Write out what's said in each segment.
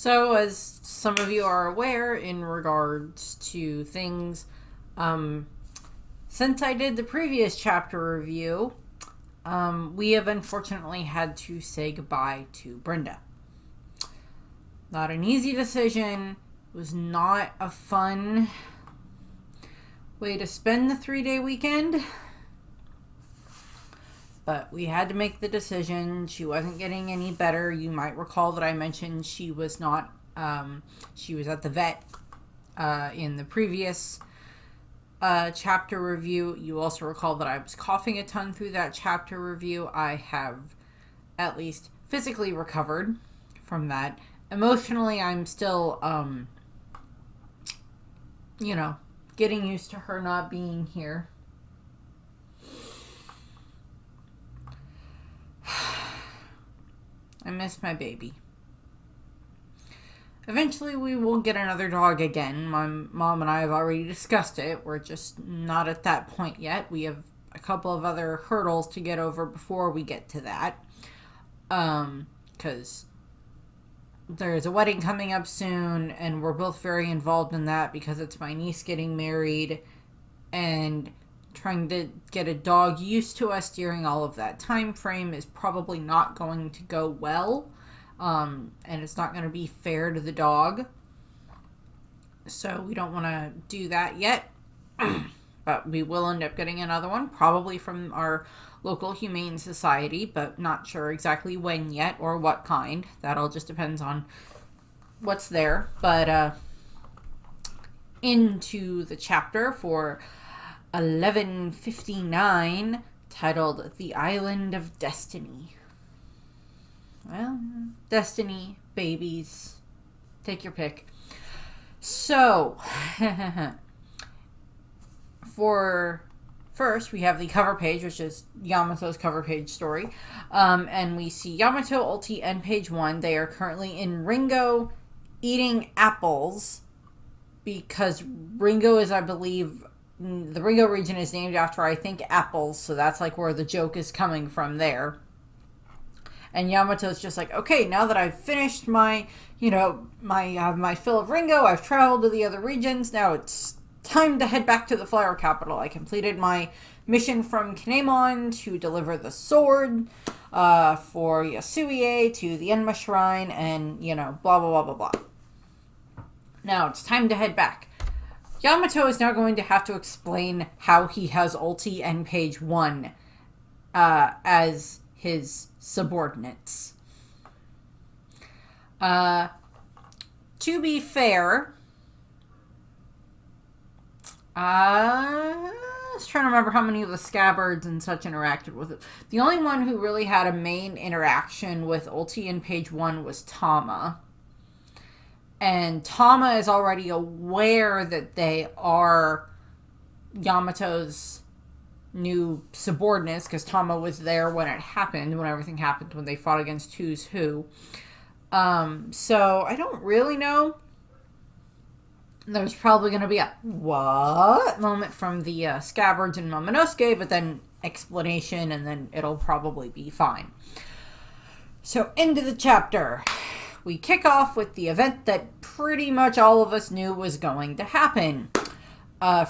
So, as some of you are aware, in regards to things, since I did the previous chapter review, we have unfortunately had to say goodbye to Brenda. Not an easy decision. It was not a fun way to spend the 3-day weekend. But we had to make the decision. She wasn't getting any better. You might recall that I mentioned she was not, she was at the vet in the previous chapter review. You also recall that I was coughing a ton through that chapter review. I have at least physically recovered from that. Emotionally, I'm still, getting used to her not being here. I miss my baby. Eventually we will get another dog again. My mom and I have already discussed it. We're just not at that point yet. We have a couple of other hurdles to get over before we get to that. Because there's a wedding coming up soon, and we're both very involved in that because it's my niece getting married, and trying to get a dog used to us during all of that time frame is probably not going to go well. And it's not going to be fair to the dog. So we don't want to do that yet. But we will end up getting another one, probably from our local humane society, but not sure exactly when yet or what kind. That all just depends on what's there. But into the chapter for 1159, titled The Island of Destiny. Well, Destiny, babies, take your pick. So, for first, we have the cover page, which is Yamato's cover page story. And we see Yamato, Ulti, and page 1. They are currently in Ringo eating apples because Ringo is, I believe, the Ringo region is named after, I think, apples, so that's like where the joke is coming from there. And Yamato's just like, okay, now that I've finished my fill of Ringo, I've traveled to the other regions, now it's time to head back to the Flower Capital. I completed my mission from Kinemon to deliver the sword for Yasuie to the Enma Shrine, and, blah, blah, blah, blah, blah. Now it's time to head back. Yamato is now going to have to explain how he has Ulti and page 1 as his subordinates. To be fair, I was trying to remember how many of the scabbards and such interacted with it. The only one who really had a main interaction with Ulti in page 1 was Tama. And Tama is already aware that they are Yamato's new subordinates, because Tama was there when it happened, when everything happened, when they fought against Who's Who. So I don't really know. There's probably going to be a what moment from the Scabbards and Momonosuke, but then explanation, and then it'll probably be fine. So into the chapter. We kick off with the event that pretty much all of us knew was going to happen.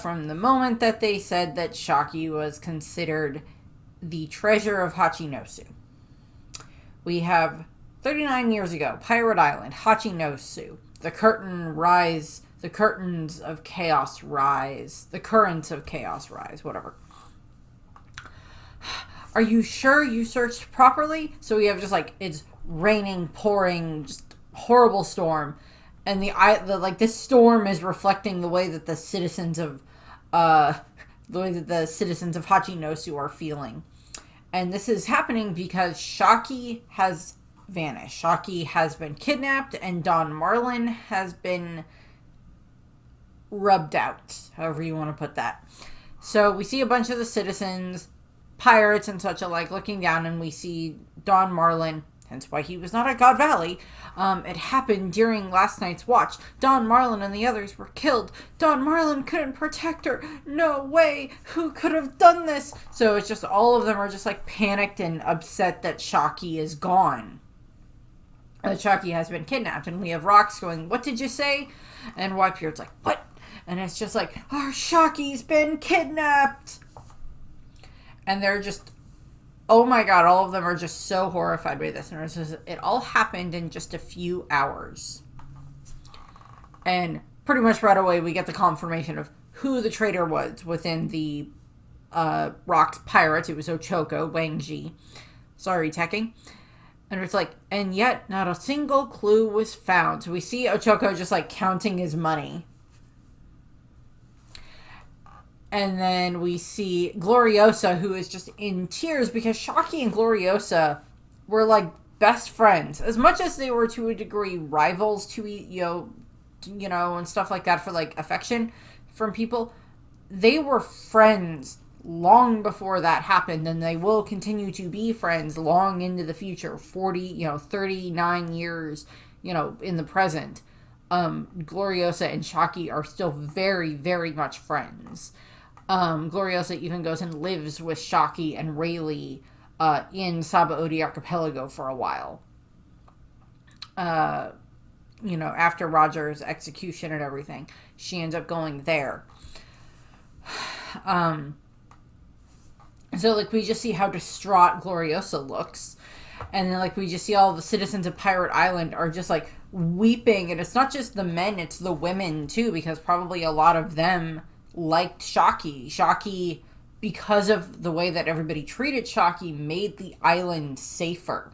From the moment that they said that Shaki was considered the treasure of Hachinosu. We have 39 years ago, Pirate Island, Hachinosu. The curtains of chaos rise. The currents of chaos rise, whatever. Are you sure you searched properly? So we have just it's raining, pouring, just horrible storm. And this storm is reflecting the way that the citizens of Hachinosu are feeling. And this is happening because Shaki has vanished. Shaki has been kidnapped, and Don Marlin has been rubbed out, however you want to put that. So we see a bunch of the citizens, pirates and such alike, looking down, and we see Don Marlin, hence why he was not at God Valley. It happened during last night's watch. Don Marlin and the others were killed. Don Marlin couldn't protect her. No way. Who could have done this? So it's just all of them are just panicked and upset that Shaki is gone. Chucky has been kidnapped, and we have Rox going, "What did you say?" And Whitebeard's like, "What?" And it's just like, "Our Shocky's been kidnapped!" And they're just, oh my god, all of them are just so horrified by this. And it's just, it all happened in just a few hours. And pretty much right away, we get the confirmation of who the traitor was within the Rox pirates. It was Ochako, Wang Ji. Sorry, Tekking. And it's like, and yet not a single clue was found. So we see Ochako just like counting his money. And then we see Gloriosa, who is just in tears because Shocky and Gloriosa were like best friends. As much as they were to a degree rivals to, and stuff like that for like affection from people, they were friends long before that happened, and they will continue to be friends long into the future. 39 years, in the present. Gloriosa and Shocky are still very, very much friends. Gloriosa even goes and lives with Shocky and Rayleigh in Sabaody Archipelago for a while. After Roger's execution and everything, she ends up going there. So, we just see how distraught Gloriosa looks. And then, we just see all the citizens of Pirate Island are just, weeping. And it's not just the men, it's the women, too, because probably a lot of them liked Shocky. Shocky, because of the way that everybody treated Shocky, made the island safer.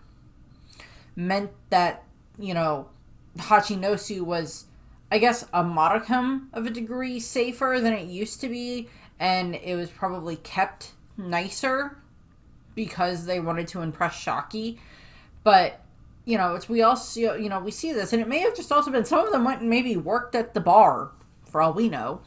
Meant that, Hachinosu was, I guess, a modicum of a degree safer than it used to be. And it was probably kept nicer because they wanted to impress Shocky. But, we all see, we see this. And it may have just also been some of them went and maybe worked at the bar, for all we know.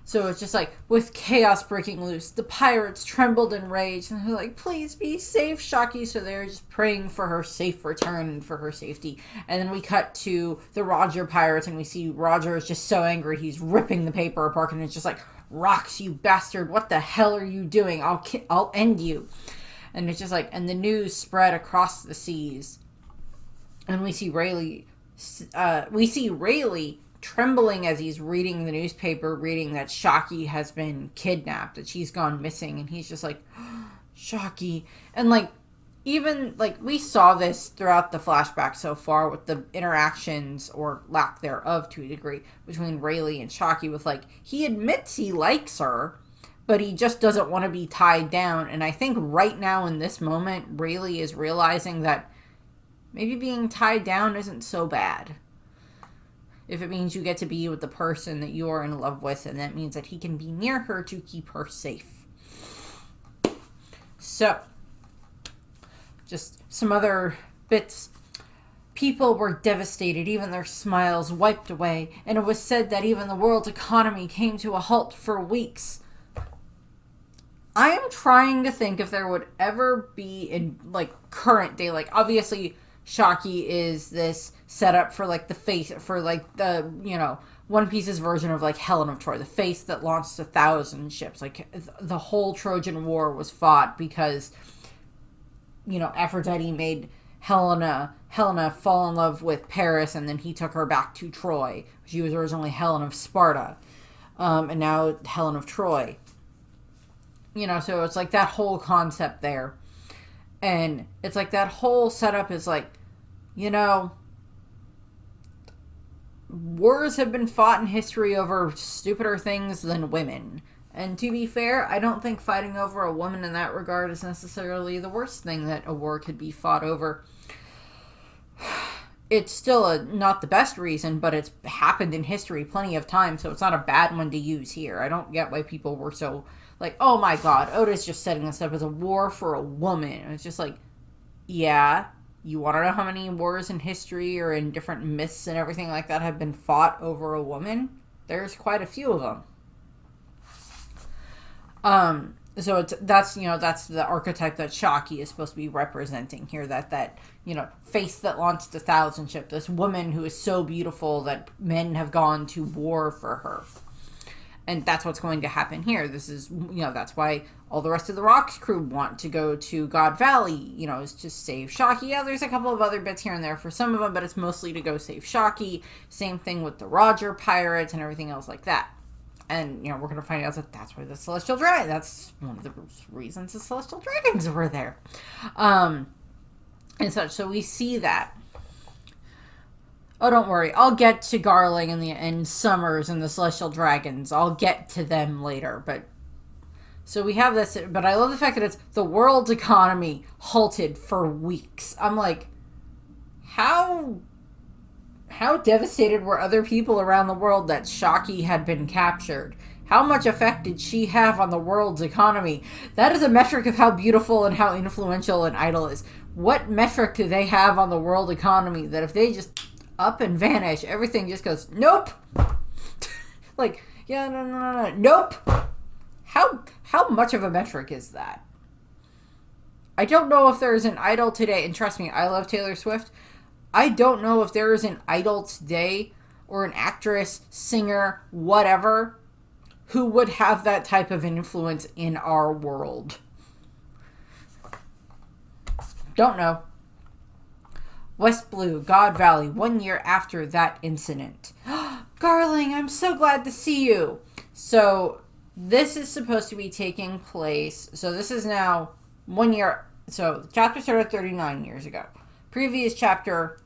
So it's just with chaos breaking loose, the pirates trembled in rage, and they're like, "Please be safe, Shocky." So they're just praying for her safe return and for her safety. And then we cut to the Roger pirates, and we see Roger is just so angry, he's ripping the paper apart, and it's just like, "Rox, you bastard, what the hell are you doing? I'll end you." And it's just and the news spread across the seas. And we see Rayleigh trembling as he's reading the newspaper, reading that Shocky has been kidnapped, that she's gone missing, and he's just like, Shocky. And even we saw this throughout the flashback so far with the interactions, or lack thereof to a degree, between Rayleigh and Shocky, with he admits he likes her, but he just doesn't want to be tied down. And I think right now in this moment, Rayleigh is realizing that maybe being tied down isn't so bad. If it means you get to be with the person that you are in love with, and that means that he can be near her to keep her safe. So, just some other bits. People were devastated, even their smiles wiped away, and it was said that even the world's economy came to a halt for weeks. I am trying to think if there would ever be in, current day, obviously Shocky is this setup for the face, for the One Piece's version of Helen of Troy, the face that launched 1,000 ships. The whole Trojan War was fought because Aphrodite made Helena fall in love with Paris, and then he took her back to Troy. She was originally Helen of Sparta, and now Helen of Troy. So it's that whole concept there. And it's that whole setup is wars have been fought in history over stupider things than women. And to be fair, I don't think fighting over a woman in that regard is necessarily the worst thing that a war could be fought over. It's still not the best reason, but it's happened in history plenty of times, so it's not a bad one to use here. I don't get why people were so oh my god, Oda's just setting this up as a war for a woman. And it's just yeah, you want to know how many wars in history or in different myths and everything like that have been fought over a woman? There's quite a few of them. So that's the archetype that Shocky is supposed to be representing here. That face that launched 1,000 ships. This woman who is so beautiful that men have gone to war for her. And that's what's going to happen here. This is, that's why All the rest of the Rocks crew want to go to God Valley, is to save Shocky. Yeah, there's a couple of other bits here and there for some of them, but it's mostly to go save Shocky. Same thing with the Roger pirates and everything else like that. And, we're going to find out that that's why the Celestial Dragon, that's one of the reasons the Celestial Dragons were there. And such. So we see that. Oh, don't worry. I'll get to Garling and Summers and the Celestial Dragons. I'll get to them later, but... So we have this, but I love the fact that it's the world's economy halted for weeks. I'm like, how devastated were other people around the world that Shocky had been captured? How much effect did she have on the world's economy? That is a metric of how beautiful and how influential an idol is. What metric do they have on the world economy that if they just up and vanish, everything just goes, nope. Like, yeah, no, nope. How much of a metric is that? I don't know if there is an idol today, and trust me, I love Taylor Swift. I don't know if there is an idol today, or an actress, singer, whatever, who would have that type of influence in our world. Don't know. West Blue, God Valley, 1 year after that incident. Garling, I'm so glad to see you. So... this is supposed to be taking place, so this is now 1 year, so chapter started 39 years ago. Previous chapter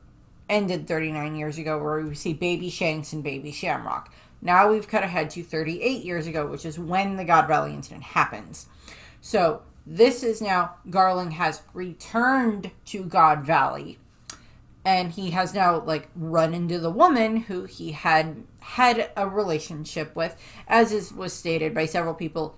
ended 39 years ago where we see Baby Shanks and Baby Shamrock. Now we've cut ahead to 38 years ago, which is when the God Valley incident happens. So this is now, Garling has returned to God Valley, and he has now, run into the woman who he had a relationship with, as was stated by several people.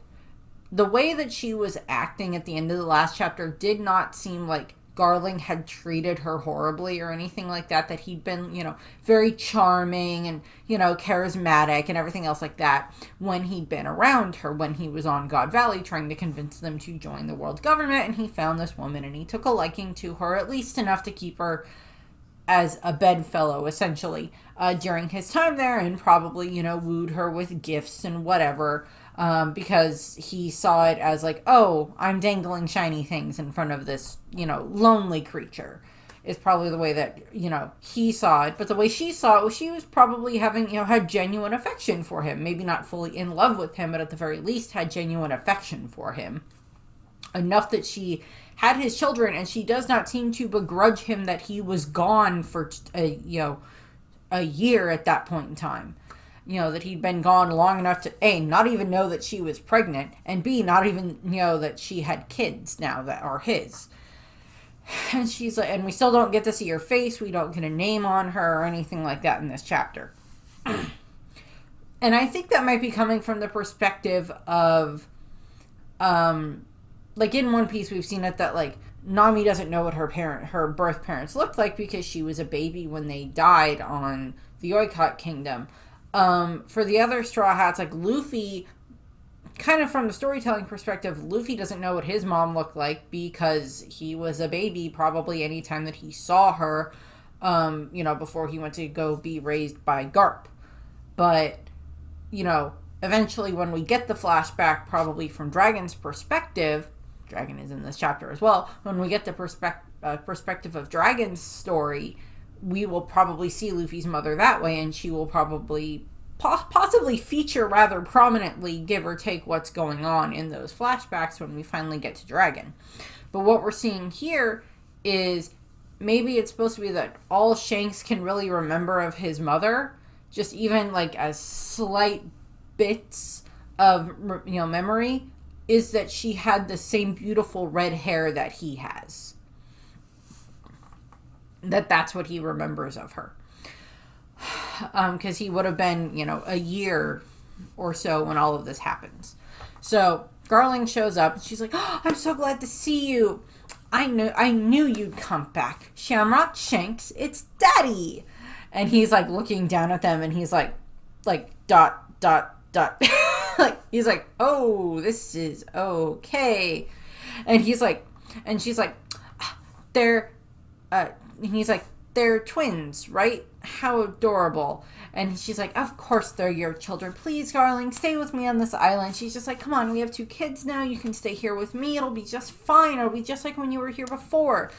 The way that she was acting at the end of the last chapter did not seem like Garling had treated her horribly or anything like that, that he'd been, very charming and, charismatic and everything else like that when he'd been around her, when he was on God Valley trying to convince them to join the world government, and he found this woman and he took a liking to her, at least enough to keep her as a bedfellow, essentially, during his time there, and probably, wooed her with gifts and whatever, because he saw it as oh, I'm dangling shiny things in front of this, lonely creature, is probably the way that, he saw it. But the way she saw it was she was probably having, had genuine affection for him. Maybe not fully in love with him, but at the very least had genuine affection for him. Enough that she had his children, and she does not seem to begrudge him that he was gone for a year at that point in time. That he'd been gone long enough to A, not even know that she was pregnant, and B, not even know that she had kids now that are his. And she's like, and we still don't get to see her face. We don't get a name on her or anything like that in this chapter. And I think that might be coming from the perspective of, in One Piece, we've seen it that, Nami doesn't know what her birth parents looked like because she was a baby when they died on the Oikot Kingdom. For the other Straw Hats, Luffy, kind of from the storytelling perspective, Luffy doesn't know what his mom looked like because he was a baby probably any time that he saw her, before he went to go be raised by Garp. But, eventually when we get the flashback, probably from Dragon's perspective, Dragon is in this chapter as well, when we get the perspective of Dragon's story, we will probably see Luffy's mother that way, and she will probably possibly feature rather prominently, give or take what's going on in those flashbacks when we finally get to Dragon. But what we're seeing here is maybe it's supposed to be that all Shanks can really remember of his mother, just even as slight bits of memory, is that she had the same beautiful red hair that he has. That's what he remembers of her. Because he would have been, a year or so when all of this happens. So Garling shows up and she's like, oh, I'm so glad to see you. I knew you'd come back. Shamrock, Shanks, it's Daddy. And he's looking down at them and he's like dot, dot, dot. He's like, oh, this is okay. And he's like, and she's like, and he's like, they're twins, right? How adorable. And she's like, of course they're your children. Please, Garling, stay with me on this island. She's just like, come on, we have 2 kids now. You can stay here with me. It'll be just fine. It'll be just like when you were here before.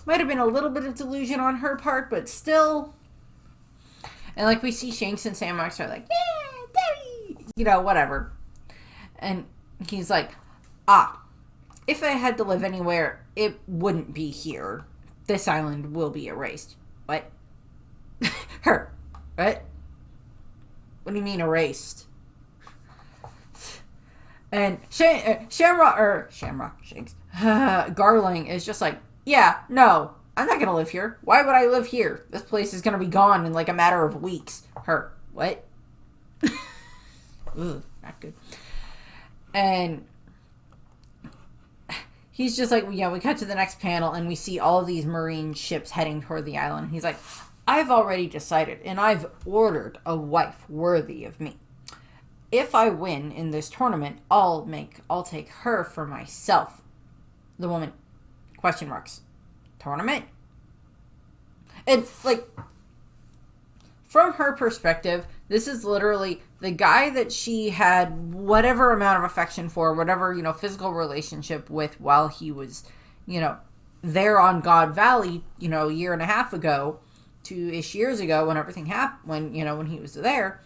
Might have been a little bit of delusion on her part, but still. And like we see Shanks and Shamrock are like, yeah, Daddy! You know, whatever. And he's like, if I had to live anywhere, it wouldn't be here. This island will be erased. What? Her. What? What do you mean erased? And Shamrock, Shanks, Garling is just like, yeah, no, I'm not going to live here. Why would I live here? This place is going to be gone in like a matter of weeks. Her. What? Ugh, not good. And he's just like, yeah, we cut to the next panel and we see all of these marine ships heading toward the island. He's like, I've already decided and I've ordered a wife worthy of me. If I win in this tournament, I'll take her for myself. The woman, question marks. Tournament? And like, from her perspective, this is literally the guy that she had whatever amount of affection for, whatever, physical relationship with while he was, there on God Valley, a year and a half ago, 2-ish years ago when everything happened, when he was there,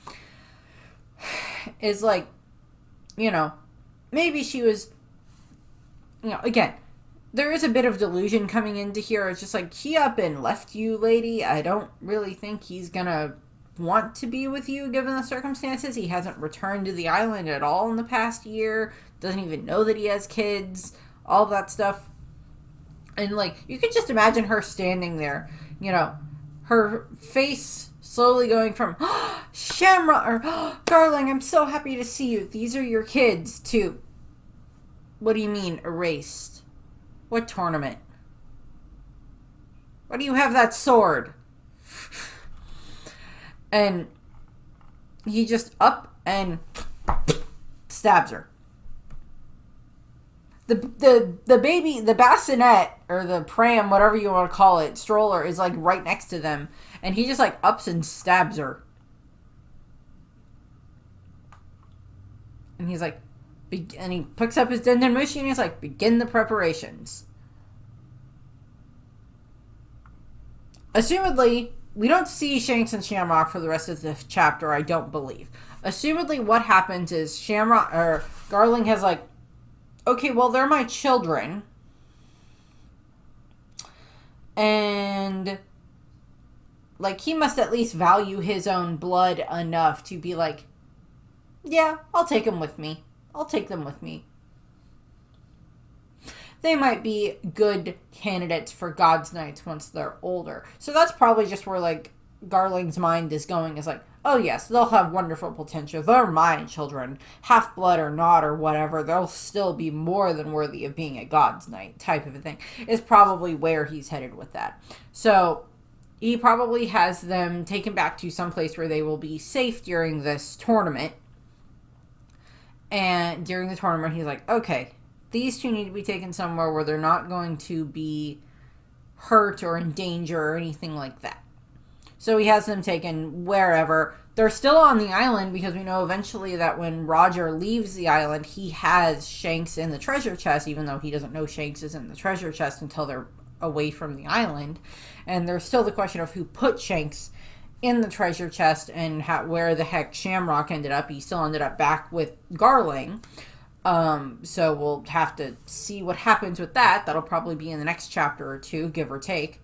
is like, maybe she was, again, there is a bit of delusion coming into here. It's just like, he up and left you, lady. I don't really think he's gonna want to be with you given the circumstances. He hasn't returned to the island at all in the past year. Doesn't even know that he has kids. All that stuff. And like, you can just imagine her standing there, her face slowly going from, Shamrock, or Garling, I'm so happy to see you. These are your kids, too. What do you mean, erased? What tournament? Why do you have that sword? And he just up and stabs her. The baby, the bassinet, or the pram, whatever you want to call it, stroller, is like right next to them. And he just like ups and stabs her. And he's like, and he picks up his Dendamushi and he's like, begin the preparations. Assumedly, we don't see Shanks and Shamrock for the rest of the chapter, I don't believe. Assumedly, what happens is Garling has like, okay, well, they're my children. And like, he must at least value his own blood enough to be like, yeah, I'll take them with me. I'll take them with me. They might be good candidates for God's Knights once they're older. So that's probably just where, like, Garling's mind is going, is like, oh yes, they'll have wonderful potential. They're my children. Half-blood or not or whatever, they'll still be more than worthy of being a God's Knight type of a thing. Is probably where he's headed with that. So he probably has them taken back to some place where they will be safe during this tournament. And during the tournament, he's like, okay, these 2 need to be taken somewhere where they're not going to be hurt or in danger or anything like that. So he has them taken wherever. They're still on the island because we know eventually that when Roger leaves the island, he has Shanks in the treasure chest, even though he doesn't know Shanks is in the treasure chest until they're away from the island. And there's still the question of who put Shanks in the treasure chest and where the heck Shamrock ended up. He still ended up back with Garling. So we'll have to see what happens with that. That'll probably be in the next chapter or 2, give or take,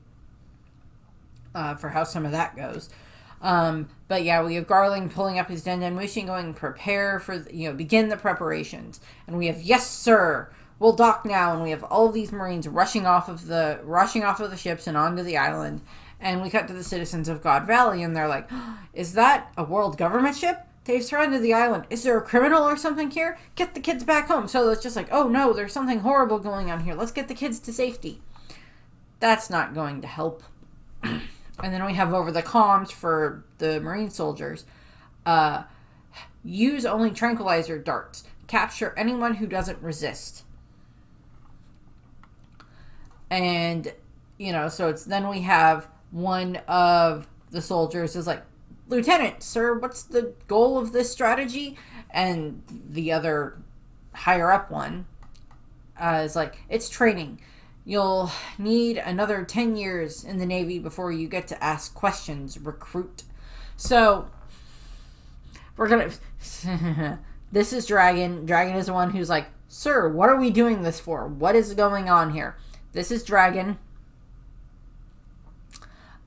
for how some of that goes. But yeah, we have Garling pulling up his Dendamushi and going, prepare for, begin the preparations. And we have, yes, sir, we'll dock now. And we have all of these Marines rushing off of the ships and onto the island. And we cut to the citizens of God Valley, and they're like, is that a world government ship? They've surrounded the island. Is there a criminal or something here? Get the kids back home. So it's just like, oh no, there's something horrible going on here. Let's get the kids to safety. That's not going to help. And then we have over the comms for the Marine soldiers. Use only tranquilizer darts. Capture anyone who doesn't resist. And, so it's then we have one of the soldiers is like, Lieutenant, sir, what's the goal of this strategy? And the other higher up one is like, it's training. You'll need another 10 years in the Navy before you get to ask questions, recruit. So, we're gonna... This is Dragon. Dragon is the one who's like, sir, what are we doing this for? What is going on here? This is Dragon.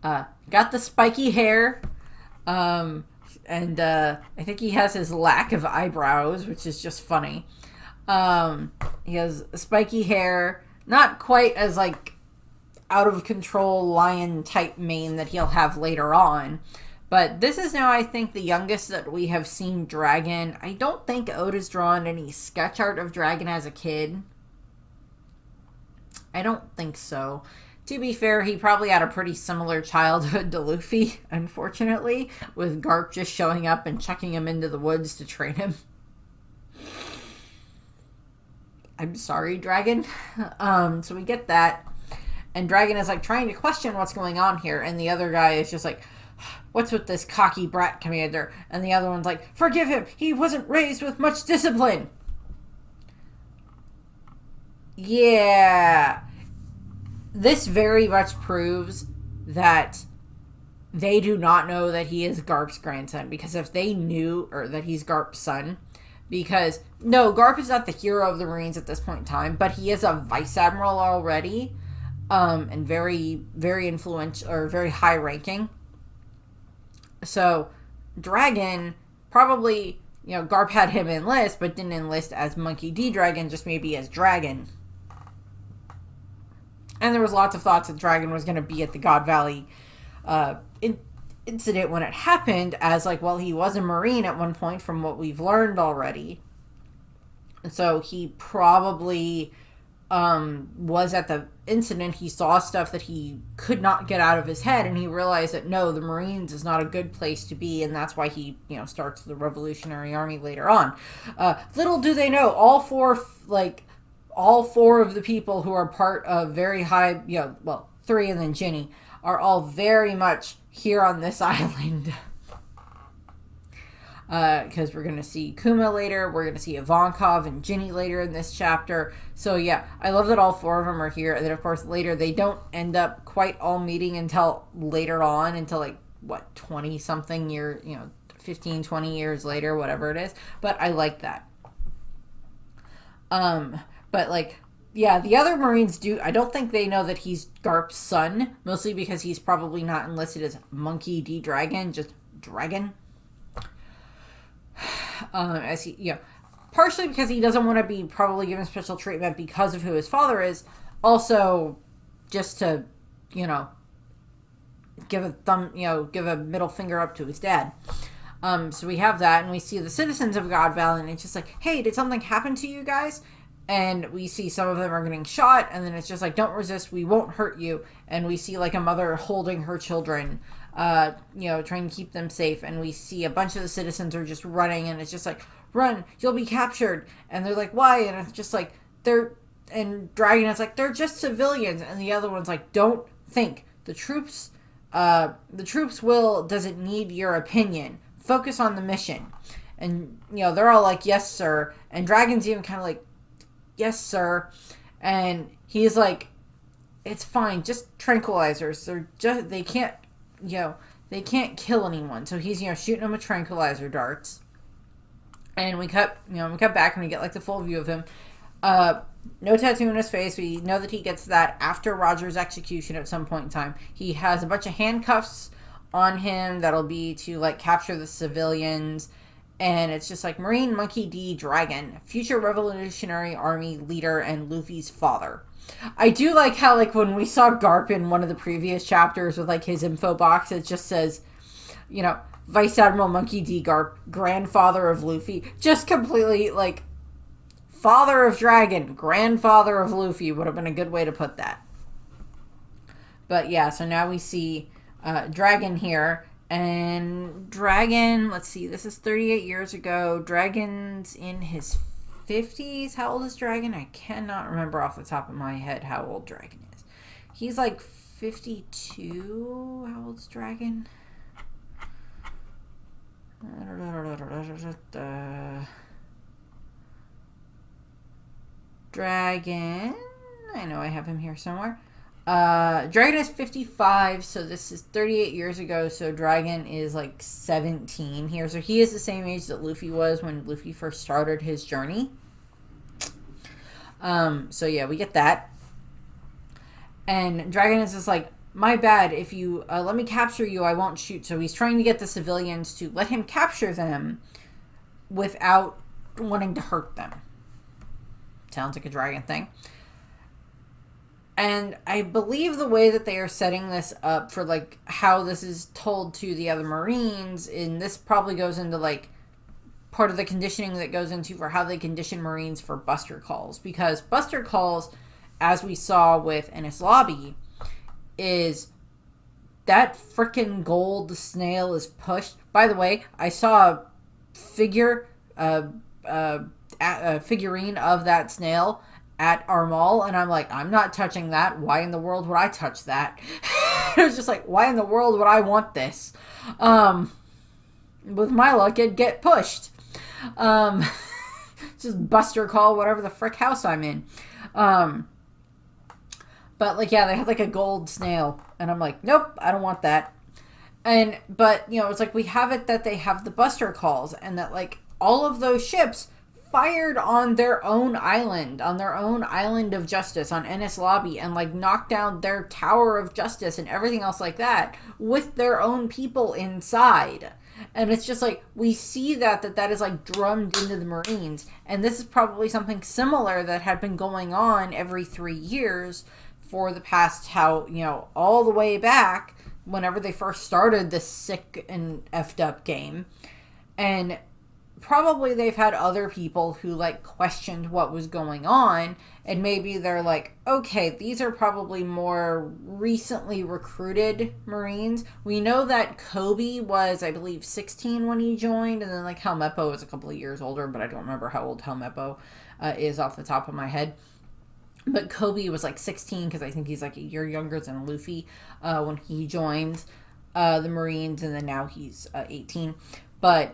Got the spiky hair. And I think he has his lack of eyebrows, which is just funny. He has spiky hair, not quite as like out of control lion type mane that he'll have later on. But this is now, I think, the youngest that we have seen Dragon. I don't think Oda's drawn any sketch art of Dragon as a kid. I don't think so. To be fair, he probably had a pretty similar childhood to Luffy, unfortunately, with Garp just showing up and chucking him into the woods to train him. I'm sorry, Dragon. So we get that. And Dragon is like trying to question what's going on here, and the other guy is just like, what's with this cocky brat, Commander? And the other one's like, forgive him, he wasn't raised with much discipline. Yeah. This very much proves that they do not know that he is Garp's grandson, because if they knew, or that he's Garp's son, because, no, Garp is not the hero of the Marines at this point in time, but he is a vice admiral already, and very, very influential, or very high ranking. So, Dragon, probably, Garp had him enlist, but didn't enlist as Monkey D. Dragon, just maybe as Dragon. And there was lots of thoughts that Dragon was going to be at the God Valley incident when it happened, as like, well, he was a Marine at one point from what we've learned already. So he probably was at the incident. He saw stuff that he could not get out of his head, and he realized that no, the Marines is not a good place to be, and that's why he starts the Revolutionary Army later on. Little do they know, all four of the people who are part of very high, three and then Ginny, are all very much here on this island. Because we're going to see Kuma later, we're going to see Ivankov and Ginny later in this chapter. So yeah, I love that all four of them are here. And then of course later they don't end up quite all meeting until later on, until 20 something year, 15, 20 years later, whatever it is. But I like that. But yeah, the other Marines I don't think they know that he's Garp's son, mostly because he's probably not enlisted as Monkey D. Dragon, just Dragon. As he, partially because he doesn't want to be probably given special treatment because of who his father is. Also, just to, give a middle finger up to his dad. So we have that, and we see the citizens of God Valley, and it's just like, hey, did something happen to you guys? And we see some of them are getting shot, and then it's just like, don't resist, we won't hurt you. And we see a mother holding her children, trying to keep them safe. And we see a bunch of the citizens are just running, and it's just like, run, you'll be captured. And they're like, why? And it's just like, and Dragon is like, they're just civilians. And the other one's like, don't think. The troops doesn't need your opinion. Focus on the mission. And, they're all like, yes, sir. And Dragon's even kind of like, yes, sir. And he's like, it's fine, just tranquilizers. They can't kill anyone. So he's, shooting them with tranquilizer darts. And we cut back and we get the full view of him. No tattoo on his face. We know that he gets that after Roger's execution at some point in time. He has a bunch of handcuffs on him that'll be to capture the civilians. And it's just Marine Monkey D. Dragon, future Revolutionary Army leader and Luffy's father. I do like how, when we saw Garp in one of the previous chapters with, his info box, it just says, Vice Admiral Monkey D. Garp, grandfather of Luffy. Just completely, father of Dragon, grandfather of Luffy would have been a good way to put that. But, yeah, so now we see Dragon here. And Dragon, let's see, this is 38 years ago. Dragon's in his 50s. How old is Dragon? I cannot remember off the top of my head how old Dragon is. He's 52. How old's Dragon? Dragon. I know I have him here somewhere. Dragon is 55, so this is 38 years ago, so Dragon is like 17 here. So he is the same age that Luffy was when Luffy first started his journey. So yeah, we get that. And Dragon is just like, my bad, if you let me capture you, I won't shoot. So he's trying to get the civilians to let him capture them without wanting to hurt them. Sounds like a Dragon thing. And I believe the way that they are setting this up for, like, how this is told to the other Marines, and this probably goes into, like, part of the conditioning that goes into for how they condition Marines for Buster Calls. Because Buster Calls, as we saw with Enies Lobby, is that freaking gold snail is pushed. By the way, I saw a figure, a figurine of that snail at our mall, and I'm like, I'm not touching that. Why in the world would I touch that? It was just like, why in the world would I want this? With my luck, it'd get pushed. Just Buster Call whatever the frick house I'm in. But like, yeah, they had like a gold snail, and I'm like, nope, I don't want that. But you know, it's like we have it that they have the Buster Calls, and that like all of those ships fired on their own island of Justice on Enies Lobby, and like knocked down their Tower of Justice and everything else like that with their own people inside. And it's just like, we see that is like drummed into the Marines, and this is probably something similar that had been going on every 3 years for the past, how, you know, all the way back whenever they first started this sick and effed up game. And probably they've had other people who like questioned what was going on, and maybe they're like, okay, these are probably more recently recruited Marines. We know that Kobe was, I believe, 16 when he joined, and then like Helmeppo was a couple of years older, but I don't remember how old Helmeppo is off the top of my head. But Kobe was like 16, because I think he's like a year younger than Luffy when he joins the Marines, and then now he's 18. But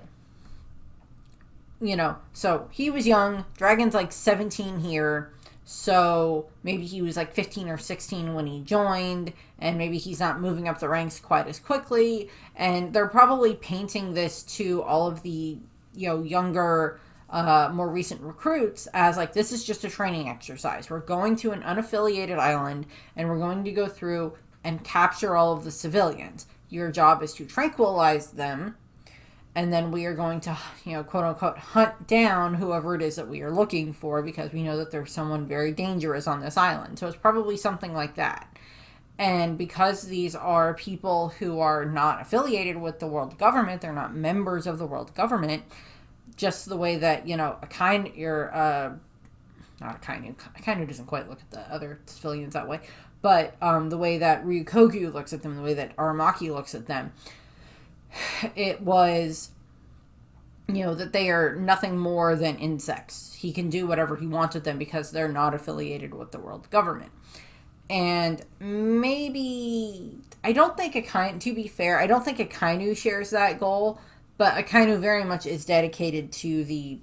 you know, so he was young. Dragon's like 17 here. So maybe he was like 15 or 16 when he joined, and maybe he's not moving up the ranks quite as quickly. And they're probably painting this to all of the, you know, younger, more recent recruits as like, this is just a training exercise. We're going to an unaffiliated island, and we're going to go through and capture all of the civilians. Your job is to tranquilize them, and then we are going to, you know, quote unquote, hunt down whoever it is that we are looking for, because we know that there's someone very dangerous on this island. So it's probably something like that. And because these are people who are not affiliated with the world government, they're not members of the world government, just the way that, you know, Akainu doesn't quite look at the other civilians that way, but the way that Ryukogu looks at them, the way that Aramaki looks at them, it was, you know, that they are nothing more than insects. He can do whatever he wants with them because they're not affiliated with the world government. And maybe, I don't think Akainu, to be fair, I don't think Akainu shares that goal, but Akainu very much is dedicated to the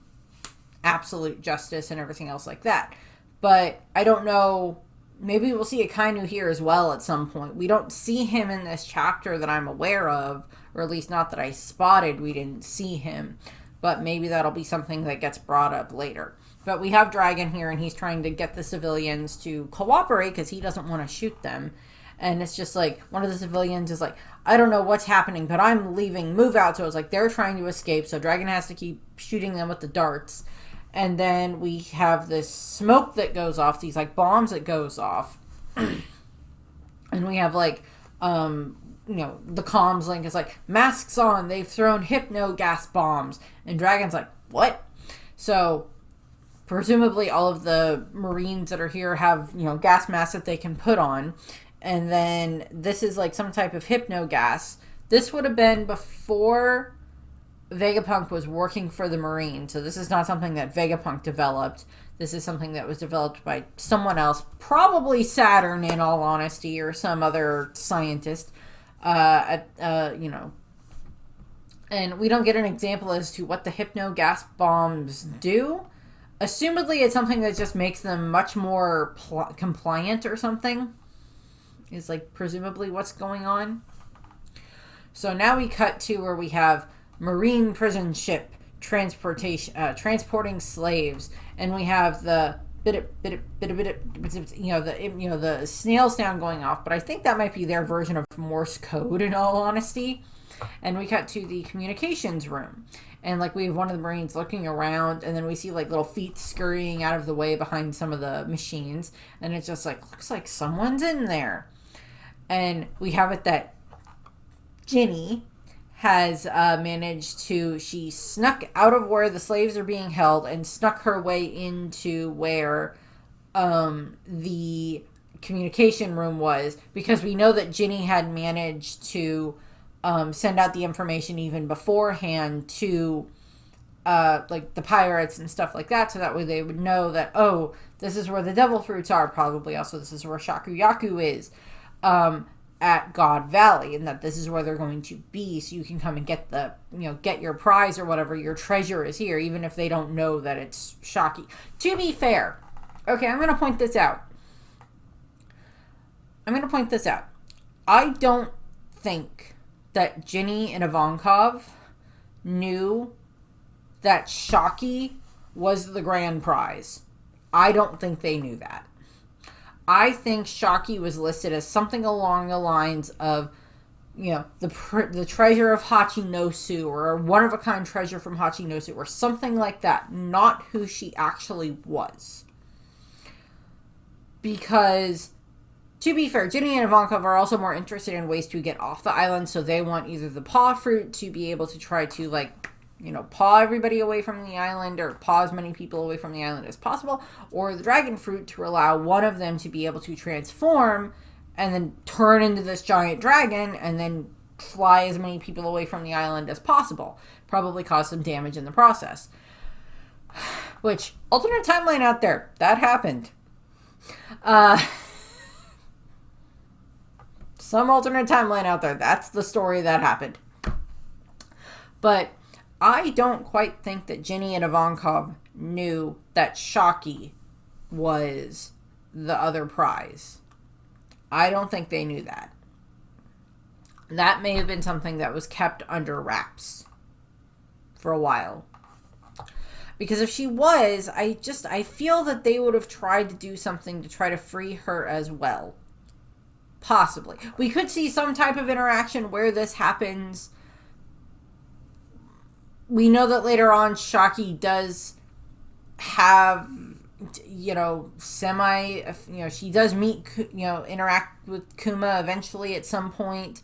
absolute justice and everything else like that. But I don't know, maybe we'll see Akainu here as well at some point. We don't see him in this chapter that I'm aware of, or at least not that I spotted. We didn't see him, but maybe that'll be something that gets brought up later. But we have Dragon here, and he's trying to get the civilians to cooperate because he doesn't want to shoot them. And it's just like, one of the civilians is like, I don't know what's happening, but I'm leaving, move out. So it's like, they're trying to escape, so Dragon has to keep shooting them with the darts. And then we have this smoke that goes off, these like bombs that goes off. And we have like, you know, the comms link is like, masks on, they've thrown hypno gas bombs. And Dragon's like, what? So presumably all of the Marines that are here have, you know, gas masks that they can put on. And then this is like some type of hypno gas. This would have been before Vegapunk was working for the Marine, so this is not something that Vegapunk developed. This is something that was developed by someone else, probably Saturn, in all honesty, or some other scientist. You know, and we don't get an example as to what the hypno gas bombs do. Assumedly, it's something that just makes them much more compliant or something. Is like presumably what's going on. So now we cut to where we have Marine prison ship transporting slaves, and we have the the snail sound going off. But I think that might be their version of Morse code, in all honesty. And we cut to the communications room, and like we have one of the Marines looking around, and then we see like little feet scurrying out of the way behind some of the machines, and it's just like, looks like someone's in there. And we have it that Ginny has managed to, she snuck out of where the slaves are being held and snuck her way into where the communication room was, because we know that Ginny had managed to send out the information even beforehand to like the pirates and stuff like that, so that way they would know that, oh, this is where the devil fruits are, probably also this is where Shakuyaku is at God Valley, and that this is where they're going to be, so you can come and get the, get your prize or whatever, your treasure is here, even if they don't know that it's Shaki. To be fair, okay, I'm going to point this out. I don't think that Ginny and Ivankov knew that Shaki was the grand prize. I don't think they knew that. I think Shaki was listed as something along the lines of, the treasure of Hachinosu, or a one-of-a-kind treasure from Hachinosu, or something like that, not who she actually was. Because, to be fair, Ginny and Ivankov are also more interested in ways to get off the island, so they want either the paw fruit to be able to try to, paw everybody away from the island, or paw as many people away from the island as possible, or the dragon fruit to allow one of them to be able to transform and then turn into this giant dragon and then fly as many people away from the island as possible. Probably cause some damage in the process. Which, alternate timeline out there, that happened. Some alternate timeline out there, that's the story that happened. But I don't quite think that Ginny and Ivankov knew that Shaki was the other prize. I don't think they knew that. That may have been something that was kept under wraps for a while. Because if she was, I feel that they would have tried to do something to try to free her as well. Possibly. We could see some type of interaction where this happens. We know that later on Shaki does have, she does meet, interact with Kuma eventually at some point.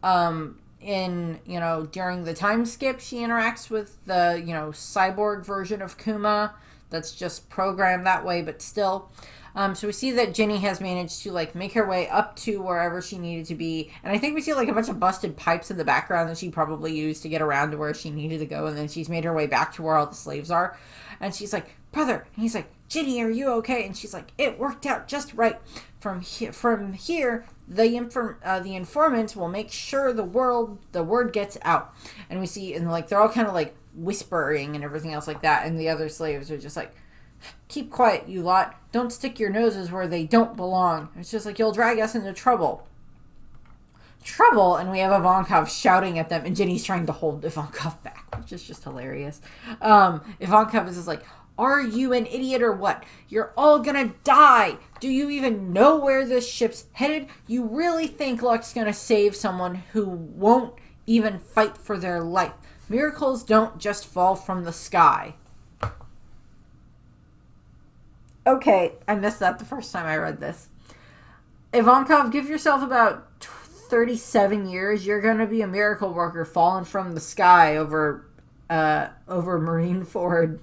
During the time skip, she interacts with the, cyborg version of Kuma that's just programmed that way, but still. So we see that Ginny has managed to, make her way up to wherever she needed to be. And I think we see, a bunch of busted pipes in the background that she probably used to get around to where she needed to go. And then she's made her way back to where all the slaves are. And she's like, brother. And he's like, Ginny, are you okay? And she's like, it worked out just right. From here, the informants will make sure the word gets out. And we see, and, they're all kind of, whispering and everything else like that. And the other slaves are just like, keep quiet, you lot. Don't stick your noses where they don't belong. It's just you'll drag us into trouble. And we have Ivankov shouting at them, and Ginny's trying to hold Ivankov back, which is just hilarious. Ivankov is just like, are you an idiot or what? You're all gonna die. Do you even know where this ship's headed? You really think luck's gonna save someone who won't even fight for their life? Miracles don't just fall from the sky. Okay, I missed that the first time I read this. Ivankov, give yourself about 37 years. You're going to be a miracle worker falling from the sky over Marineford.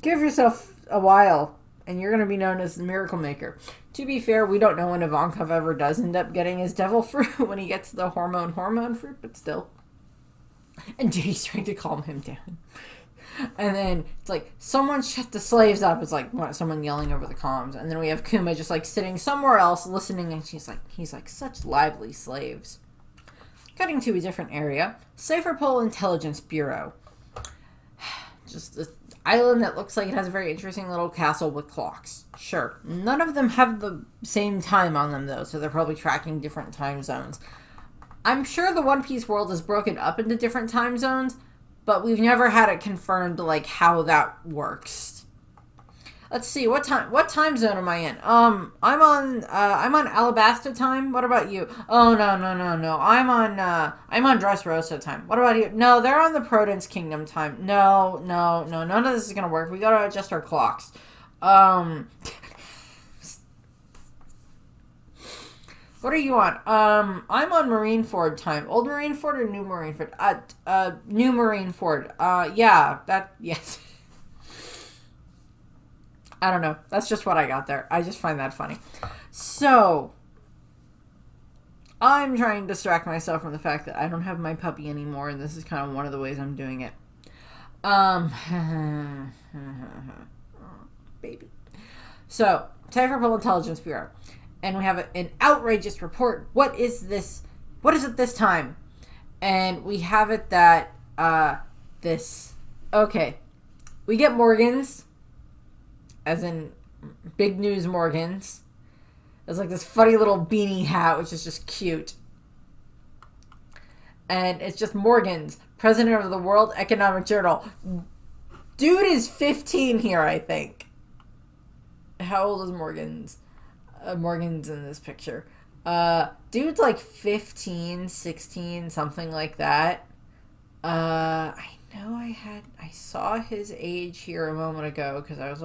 Give yourself a while, and you're going to be known as the Miracle Maker. To be fair, we don't know when Ivankov ever does end up getting his devil fruit when he gets the hormone fruit, but still. And Jimmy's trying to calm him down. And then it's like, someone shut the slaves up. It's like someone yelling over the comms. And then we have Kuma just like sitting somewhere else listening. And he's like, such lively slaves. Cutting to a different area. Cypherpole Intelligence Bureau. Just this island that looks like it has a very interesting little castle with clocks. Sure. None of them have the same time on them though. So they're probably tracking different time zones. I'm sure the One Piece world is broken up into different time zones. But we've never had it confirmed, like, how that works. Let's see, what time zone am I in? I'm on Alabasta time. What about you? Oh, no. I'm on Dressrosa time. What about you? No, they're on the Prudence Kingdom time. No. None of this is gonna work. We gotta adjust our clocks. What are you on? I'm on Marineford time. Old Marineford or New Marineford? New Marineford. Yes. I don't know. That's just what I got there. I just find that funny. So, I'm trying to distract myself from the fact that I don't have my puppy anymore, and this is kind of one of the ways I'm doing it. Baby. So, Cypherpole Intelligence Bureau. And we have an outrageous report. What is this? What is it this time? And we have it that, okay. We get Morgans, as in Big News Morgans. It's like this funny little beanie hat, which is just cute. And it's just Morgans, president of the World Economic Journal. Dude is 15 here, I think. How old is Morgans? Morgan's in this picture. Dude's like 15, 16, something like that. I know I saw his age here a moment ago because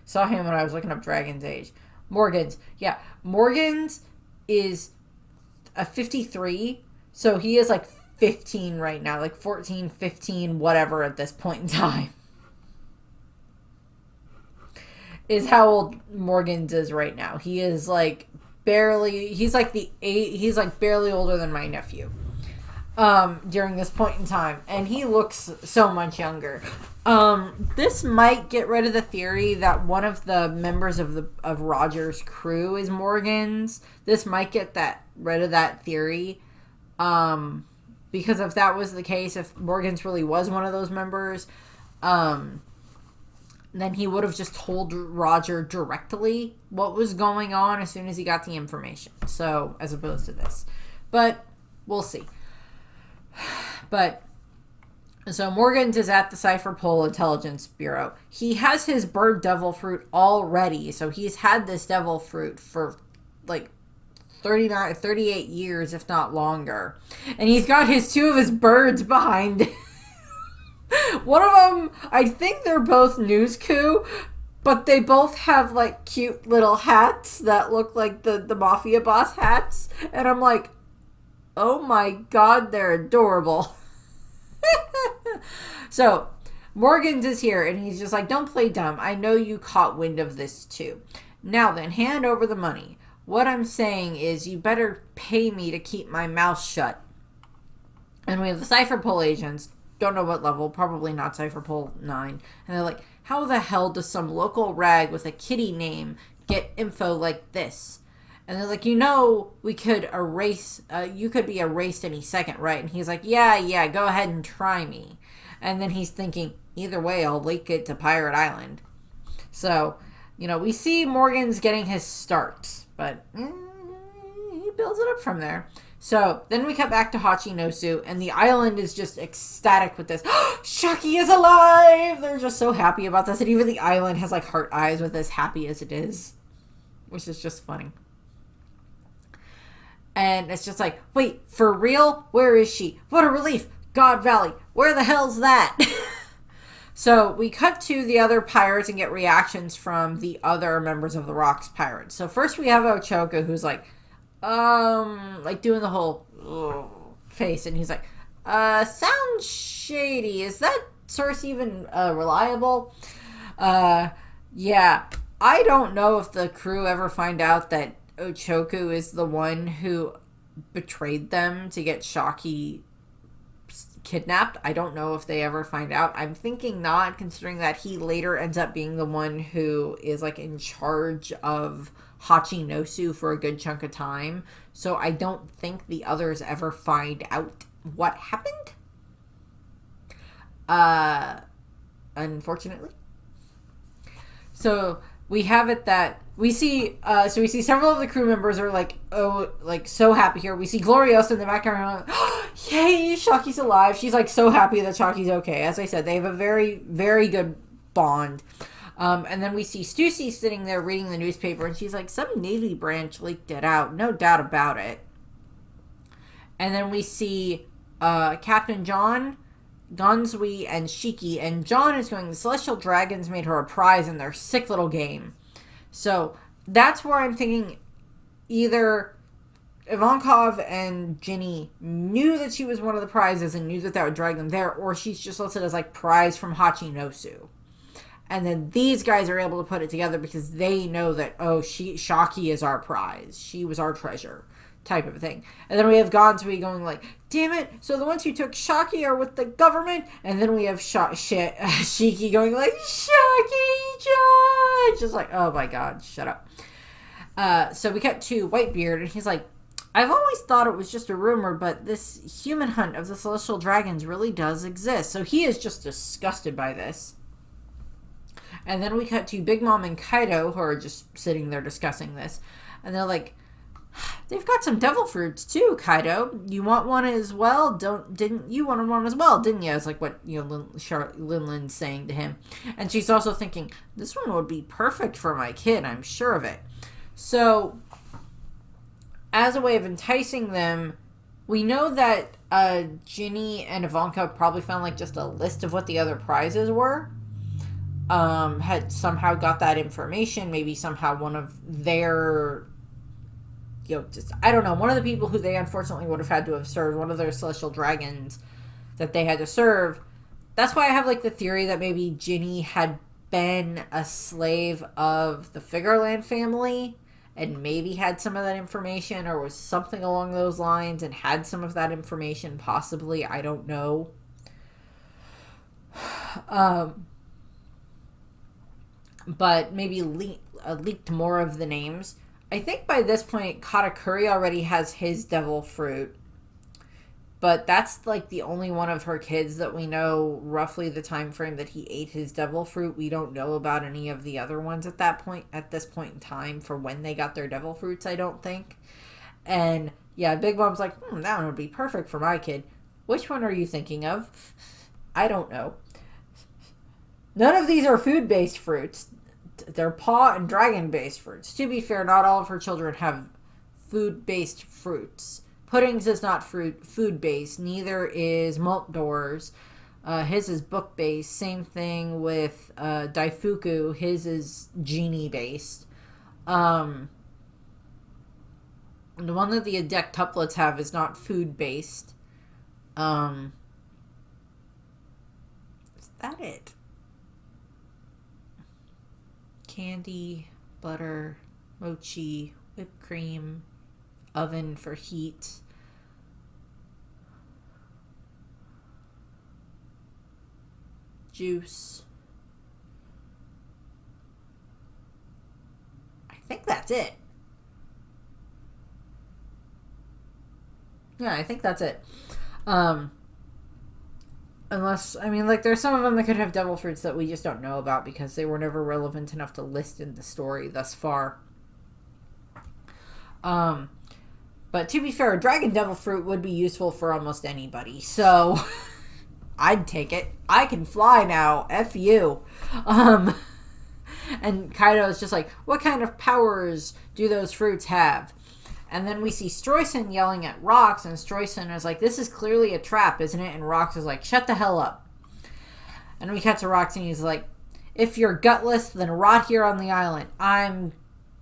saw him when I was looking up Dragon's age. Morgans. Yeah. Morgans is a 53, so he is like 15 right now, like 14, 15, whatever at this point in time. Is how old Morgans is right now. He is like barely, he's like barely older than my nephew during this point in time, and he looks so much younger. This might get rid of the theory that one of the members of Roger's crew is Morgans. This might get rid of that theory, because if that was the case, if Morgans really was one of those members, then he would have just told Roger directly what was going on as soon as he got the information. So, as opposed to this. But, we'll see. But, so Morgans is at the Cypherpole Intelligence Bureau. He has his bird devil fruit already. So, he's had this devil fruit for, like, 38 years, if not longer. And he's got two of his birds behind him. One of them, I think they're both Newsku, but they both have like cute little hats that look like the mafia boss hats. And I'm like, oh my god, they're adorable. So, Morgans is here and he's just like, don't play dumb. I know you caught wind of this too. Now then, hand over the money. What I'm saying is you better pay me to keep my mouth shut. And we have the Cypherpole agents. Don't know what level, probably not Cypherpole 9. And they're like, how the hell does some local rag with a kitty name get info like this? And they're like, we could erase, you could be erased any second, right? And he's like, yeah, go ahead and try me. And then he's thinking, either way, I'll link it to Pirate Island. So, we see Morgan's getting his start, but he builds it up from there. So, then we cut back to Hachinosu, and the island is just ecstatic with this. Shaki is alive! They're just so happy about this, and even the island has, like, heart eyes with as happy as it is. Which is just funny. And it's just like, wait, for real? Where is she? What a relief! God Valley, where the hell's that? So, we cut to the other pirates and get reactions from the other members of the Rocks Pirates. So, first we have Ochoco, who's like doing the whole face, and he's like, sounds shady. Is that source even reliable? Yeah. I don't know if the crew ever find out that Ochoco is the one who betrayed them to get Shaki kidnapped. I don't know if they ever find out. I'm thinking not, considering that he later ends up being the one who is like in charge of Hachinosu for a good chunk of time. So I don't think the others ever find out what happened. Unfortunately. So we have it that we see several of the crew members are like, oh, like so happy here. We see Gloriosa in the background, like, oh, yay, Shaki's alive. She's like so happy that Shaki's okay. As I said, they have a very, very good bond. And then we see Stussy sitting there reading the newspaper, and she's like, some Navy branch leaked it out, no doubt about it. And then we see Captain John, Gonzui, and Shiki, and John is going, the Celestial Dragons made her a prize in their sick little game. So that's where I'm thinking either Ivankov and Ginny knew that she was one of the prizes and knew that that would drag them there, or she's just listed as like prize from Hachinosu. And then these guys are able to put it together because they know that, oh, Shaki is our prize. She was our treasure, type of a thing. And then we have Gonzui going like, damn it, so the ones who took Shaki are with the government. And then we have Shiki going like, Shaki, John! Just like, oh my god, shut up. So we cut to Whitebeard, and he's like, I've always thought it was just a rumor, but this human hunt of the Celestial Dragons really does exist. So he is just disgusted by this. And then we cut to Big Mom and Kaido, who are just sitting there discussing this. And they're like, they've got some devil fruits too, Kaido. You want one as well? Didn't you want one as well, didn't you? It's like what, you know, Linlin's saying to him. And she's also thinking, this one would be perfect for my kid, I'm sure of it. So, as a way of enticing them, we know that Ginny and Ivanka probably found like just a list of what the other prizes were. Had somehow got that information. Maybe somehow one of their, you know, just, I don't know, one of the people who they unfortunately would have had to have served, one of their Celestial Dragons that they had to serve. That's why I have like the theory that maybe Ginny had been a slave of the Figureland family and maybe had some of that information, or was something along those lines and had some of that information, possibly. I don't know. But maybe leaked more of the names. I think by this point, Katakuri already has his devil fruit. But that's like the only one of her kids that we know roughly the time frame that he ate his devil fruit. We don't know about any of the other ones at this point in time for when they got their devil fruits, I don't think. And yeah, Big Mom's like, that one would be perfect for my kid. Which one are you thinking of? I don't know. None of these are food-based fruits. They're paw and dragon-based fruits. To be fair, not all of her children have food-based fruits. Puddings is not food-based. Neither is Maltdoors. His is book-based. Same thing with Daifuku. His is genie-based. The one that the Adectuplets have is not food-based. Is that it? Candy, butter, mochi, whipped cream, oven for heat. Juice. I think that's it. Yeah, I think that's it. Unless, I mean, like, there's some of them that could have devil fruits that we just don't know about because they were never relevant enough to list in the story thus far. But to be fair, a dragon devil fruit would be useful for almost anybody, so I'd take it. I can fly now. F you. And Kaido's just like, what kind of powers do those fruits have? And then we see Streusen yelling at Rox, and Streusen is like, this is clearly a trap, isn't it? And Rox is like, shut the hell up. And we cut to Rox, and he's like, if you're gutless, then rot here on the island. I'm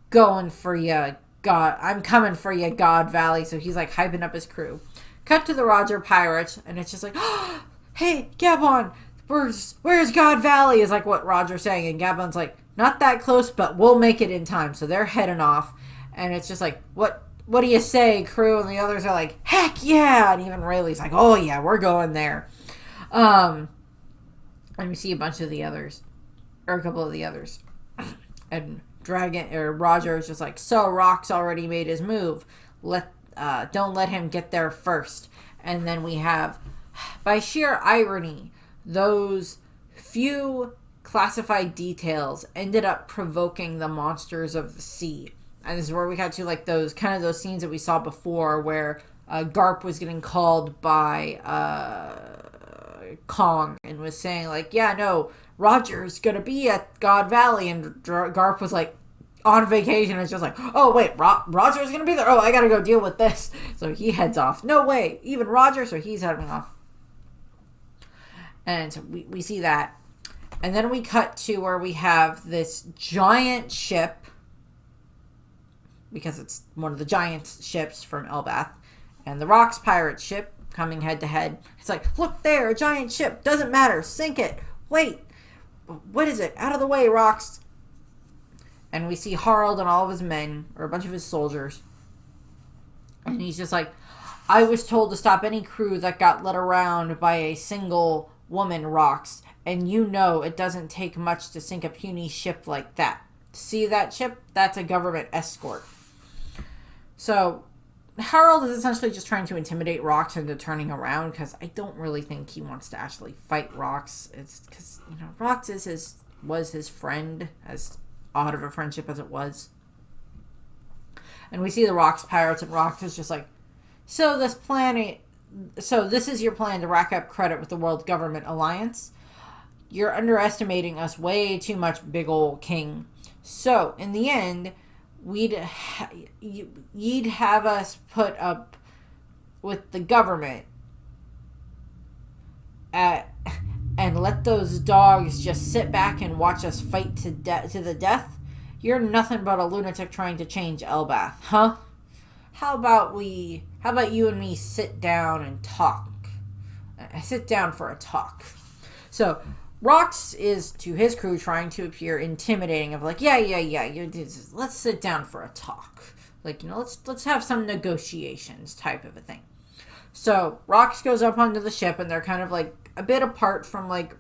going for you, God. I'm coming for you, God Valley. So he's like hyping up his crew. Cut to the Roger Pirates, and it's just like, oh, hey, Gabon, where's God Valley? Is like what Roger's saying. And Gabon's like, not that close, but we'll make it in time. So they're heading off. And it's just like, what? what do you say, crew? And the others are like, heck yeah! And even Rayleigh's like, oh yeah, we're going there. And we see a bunch of the others, or a couple of the others. And Roger is just like, so Rock's already made his move. Don't let him get there first. And then we have, by sheer irony, those few classified details ended up provoking the monsters of the sea. And this is where we got to like those scenes that we saw before where Garp was getting called by Kong and was saying like, yeah, no, Roger's gonna be at God Valley, and Garp was like on vacation and it's just like, oh wait, Roger's gonna be there, oh I gotta go deal with this, so he heads off. No way, even Roger, so he's heading off. And so we see that, and then we cut to where we have this giant ship, because it's one of the giant ships from Elbath, and the Rock's pirate ship coming head to head. It's like, look there, a giant ship, doesn't matter, sink it. Wait, what is it? Out of the way, Rocks. And we see Harald and all of his men, or a bunch of his soldiers, and he's just like, I was told to stop any crew that got led around by a single woman, Rocks, and you know it doesn't take much to sink a puny ship like that. See that ship? That's a government escort. So Harold is essentially just trying to intimidate Rocks into turning around, because I don't really think he wants to actually fight Rocks. It's because, you know, Rocks was his friend, as odd of a friendship as it was. And we see the Rocks pirates, and Rocks is just like, so this is your plan to rack up credit with the World Government Alliance? You're underestimating us way too much, big ol' king. So, in the end, you'd have us put up with the government and let those dogs just sit back and watch us fight to the death? You're nothing but a lunatic trying to change Elbath, huh? How about you and me sit down and talk? Sit down for a talk. So Rocks is to his crew trying to appear intimidating, of like, yeah, let's sit down for a talk. Like, you know, let's have some negotiations type of a thing. So Rocks goes up onto the ship, and they're kind of like a bit apart from like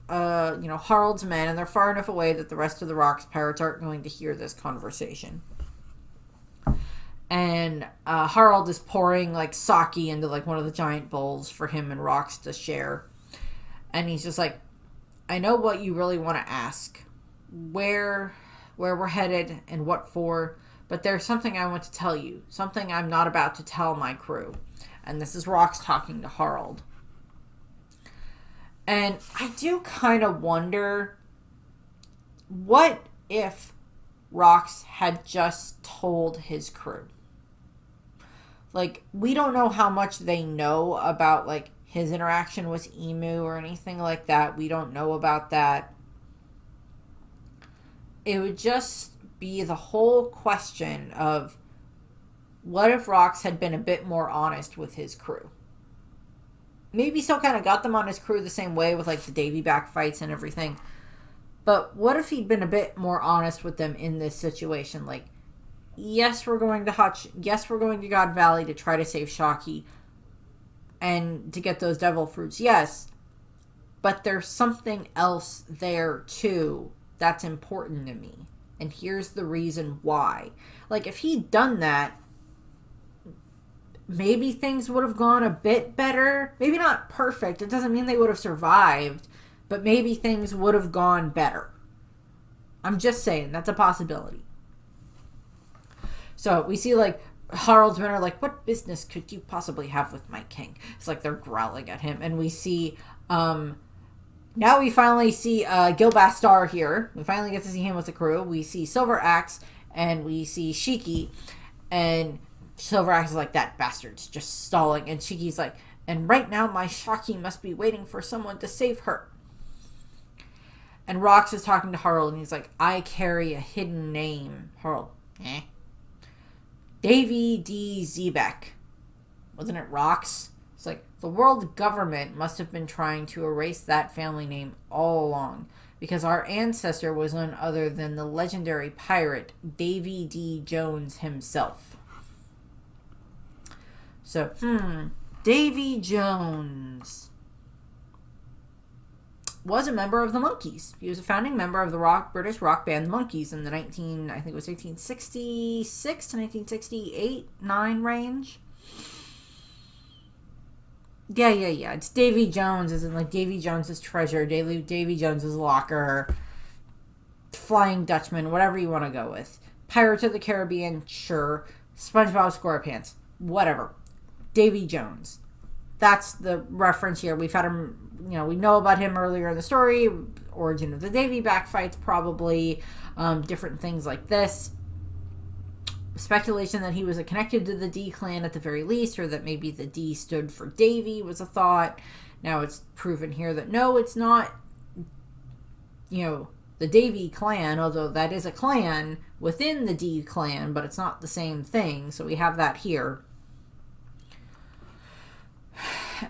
Harald's men, and they're far enough away that the rest of the Rocks pirates aren't going to hear this conversation. And Harald is pouring like sake into like one of the giant bowls for him and Rocks to share. And he's just like, I know what you really want to ask, where we're headed and what for, but there's something I want to tell you, something I'm not about to tell my crew. And this is Rocks talking to Harald. And I do kind of wonder, what if Rocks had just told his crew? Like, we don't know how much they know about, like, his interaction with Emu or anything like that. We don't know about that. It would just be the whole question of, what if Rocks had been a bit more honest with his crew? Maybe still kind of got them on his crew the same way with, like, the Davy back fights and everything. But what if he'd been a bit more honest with them in this situation? Like, yes, we're going to God Valley to try to save Shocky and to get those devil fruits, yes. But there's something else there, too, that's important to me. And here's the reason why. Like, if he'd done that, maybe things would have gone a bit better. Maybe not perfect. It doesn't mean they would have survived. But maybe things would have gone better. I'm just saying, that's a possibility. So we see, like, Harald's men are like, what business could you possibly have with my king? It's like they're growling at him. And we see, now we finally see Gil Bastar here. We finally get to see him with the crew. We see Silver Axe, and we see Shiki. And Silver Axe is like, that bastard's just stalling. And Shiki's like, and right now my Shocky must be waiting for someone to save her. And Rocks is talking to Harald, and he's like, I carry a hidden name. Harald, Davy D. Zebek. Wasn't it Rocks? It's like, the world government must have been trying to erase that family name all along, because our ancestor was none other than the legendary pirate Davy D. Jones himself. So, Davy Jones was a member of the Monkees. He was a founding member of the British rock band The Monkees in the 1866 to 1968, 9 range. Yeah. It's Davy Jones, as in like Davy Jones's Treasure, Davy Jones's Locker, Flying Dutchman, whatever you want to go with. Pirates of the Caribbean, sure. SpongeBob SquarePants, whatever. Davy Jones. That's the reference here. We've had him, we know about him earlier in the story. Origin of the Davy backfights, probably. Different things like this. Speculation that he was connected to the D clan at the very least, or that maybe the D stood for Davy was a thought. Now it's proven here that no, it's not, the Davy clan, although that is a clan within the D clan, but it's not the same thing. So we have that here.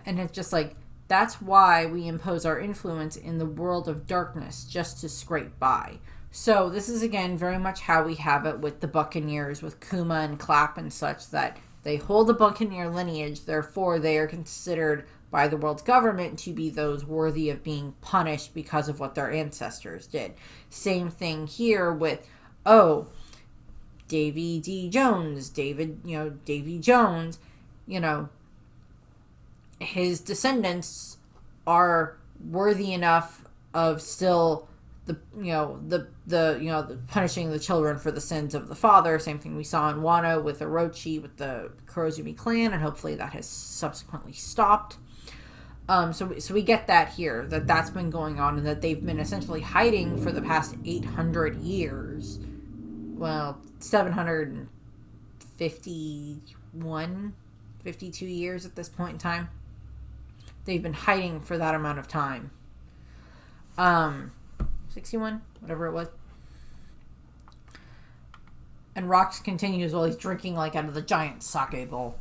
And it's just like, that's why we impose our influence in the world of darkness, just to scrape by. So this is, again, very much how we have it with the Buccaneers, with Kuma and Clapp and such, that they hold the Buccaneer lineage, therefore they are considered by the world's government to be those worthy of being punished because of what their ancestors did. Same thing here with, Davy D. Jones, Davy Jones, his descendants are worthy enough of still the punishing the children for the sins of the father. Same thing we saw in Wano with Orochi with the Kurozumi clan, and hopefully that has subsequently stopped. So we get that here, that's been going on, and that they've been essentially hiding for the past 800 years. Well, 52 years at this point in time. They've been hiding for that amount of time. 61, whatever it was. And Rox continues while he's drinking out of the giant sake bowl.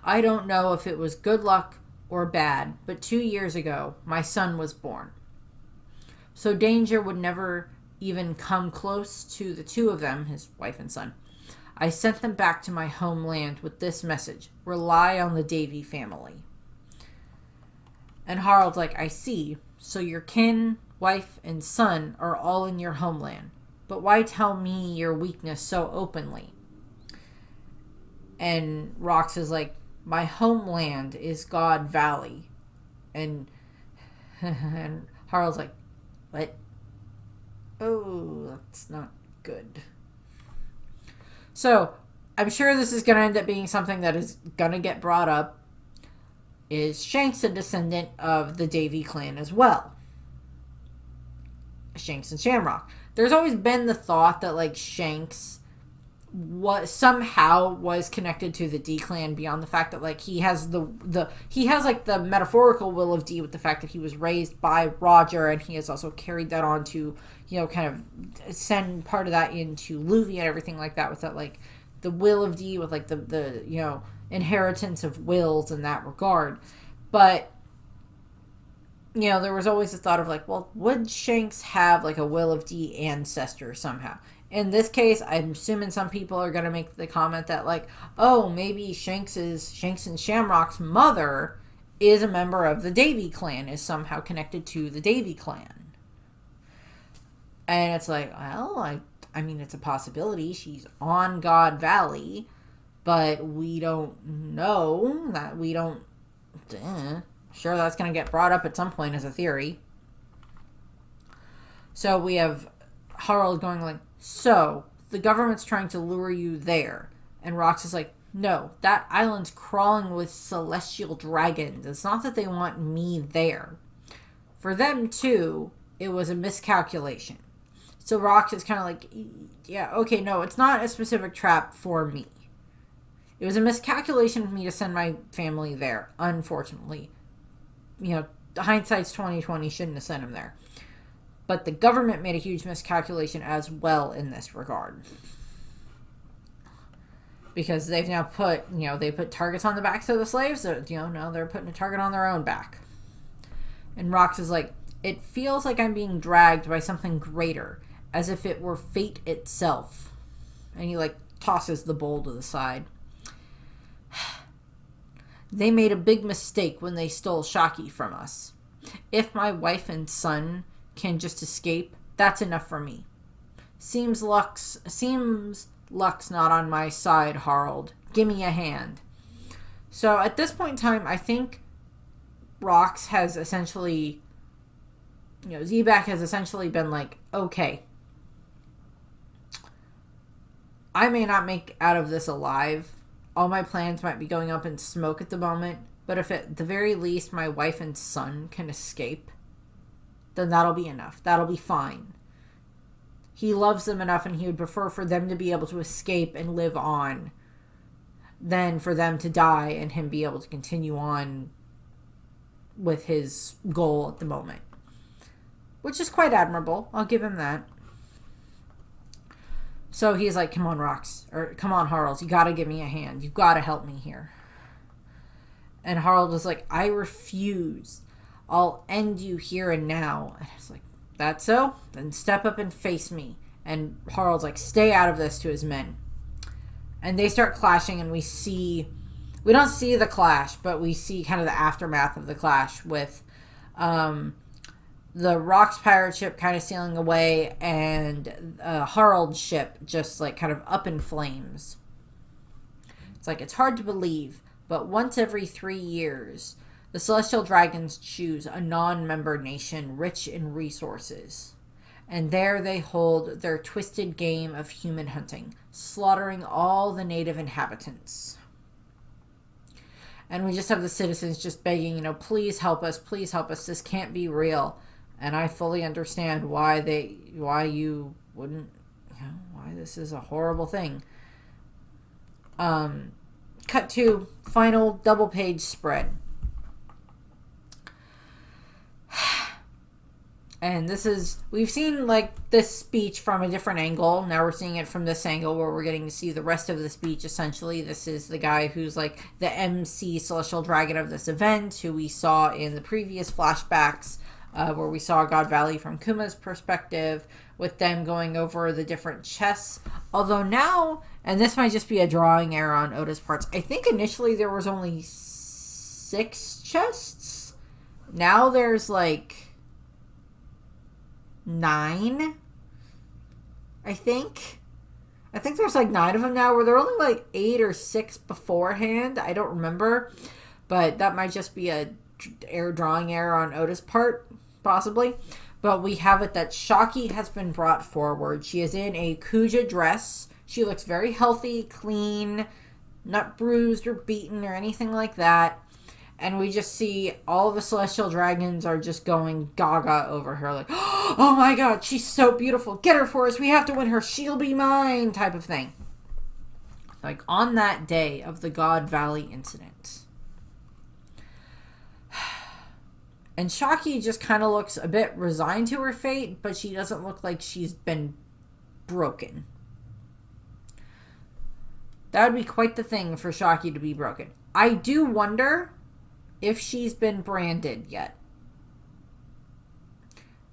I don't know if it was good luck or bad, but 2 years ago, my son was born. So danger would never even come close to the two of them, his wife and son. I sent them back to my homeland with this message: rely on the Davy family. And Harald's like, I see. So your kin, wife, and son are all in your homeland. But why tell me your weakness so openly? And Rox is like, my homeland is God Valley. And Harald's like, what? Oh, that's not good. So, I'm sure this is going to end up being something that is going to get brought up. Is Shanks a descendant of the Davy clan as well? Shanks and Shamrock. There's always been the thought that Shanks was connected to the D clan beyond the fact that he has the metaphorical will of D with the fact that he was raised by Roger, and he has also carried that on to kind of send part of that into Luffy and everything like that, with that the will of D with the inheritance of wills in that regard. But there was always the thought of well, would Shanks have a will of D ancestor somehow? In this case, I'm assuming some people are going to make the comment that maybe Shanks and Shamrock's mother is a member of the Davy clan, is somehow connected to the Davy clan. And it's I mean, it's a possibility. She's on God Valley, but we don't know that. We don't. Sure, that's going to get brought up at some point as a theory. So we have Harald going so the government's trying to lure you there. And Rox is like, no, that island's crawling with celestial dragons. It's not that they want me there. For them, too, it was a miscalculation. So Rox is kind of yeah, okay, no, it's not a specific trap for me. It was a miscalculation for me to send my family there, unfortunately. Hindsight's 20/20, shouldn't have sent him there. But the government made a huge miscalculation as well in this regard. Because they've now put, they put targets on the backs of the slaves. So, now they're putting a target on their own back. And Rox is like, it feels like I'm being dragged by something greater, as if it were fate itself. And he, tosses the bowl to the side. They made a big mistake when they stole Shaki from us. If my wife and son can just escape, that's enough for me. Seems luck's not on my side, Harald. Give me a hand. So at this point in time, I think Rox has essentially, Zebak has essentially been like, okay, I may not make out of this alive. All my plans might be going up in smoke at the moment, but if at the very least my wife and son can escape, then that'll be enough. That'll be fine. He loves them enough, and he would prefer for them to be able to escape and live on than for them to die and him be able to continue on with his goal at the moment. Which is quite admirable. I'll give him that. So he's like, come on, come on, Harald, you gotta give me a hand. You gotta help me here. And Harald was like, I refuse. I'll end you here and now. And it's like, that's so? Then step up and face me. And Harald's like, stay out of this, to his men. And they start clashing, and we don't see the clash, but we see kind of the aftermath of the clash with the Rox pirate ship kind of sailing away, and Harald's ship just like kind of up in flames. It's like, it's hard to believe, but once every 3 years, the Celestial Dragons choose a non-member nation rich in resources. And there they hold their twisted game of human hunting, slaughtering all the native inhabitants. And we just have the citizens just begging, please help us, this can't be real. And I fully understand why you wouldn't, why this is a horrible thing. Cut to final double page spread. And we've seen like this speech from a different angle. Now we're seeing it from this angle where we're getting to see the rest of the speech. Essentially, this is the guy who's like the MC Celestial Dragon of this event, who we saw in the previous flashbacks, where we saw God Valley from Kuma's perspective, with them going over the different chests. Although now, and this might just be a drawing error on Oda's parts, I think initially there was only 6 chests. Now there's like 9, I think there's like 9 of them now, where there were only like 8 or 6 beforehand. I don't remember, but that might just be a drawing error on Oda's part, possibly. But we have it that Shaki has been brought forward. She is in a Kuja dress. She looks very healthy, clean, not bruised or beaten or anything like that. And we just see all the Celestial Dragons are just going gaga over her. Like, oh my god, she's so beautiful. Get her for us. We have to win her. She'll be mine, type of thing. Like, on that day of the God Valley incident. And Shaki just kind of looks a bit resigned to her fate, but she doesn't look like she's been broken. That would be quite the thing for Shaki to be broken. I do wonder if she's been branded yet.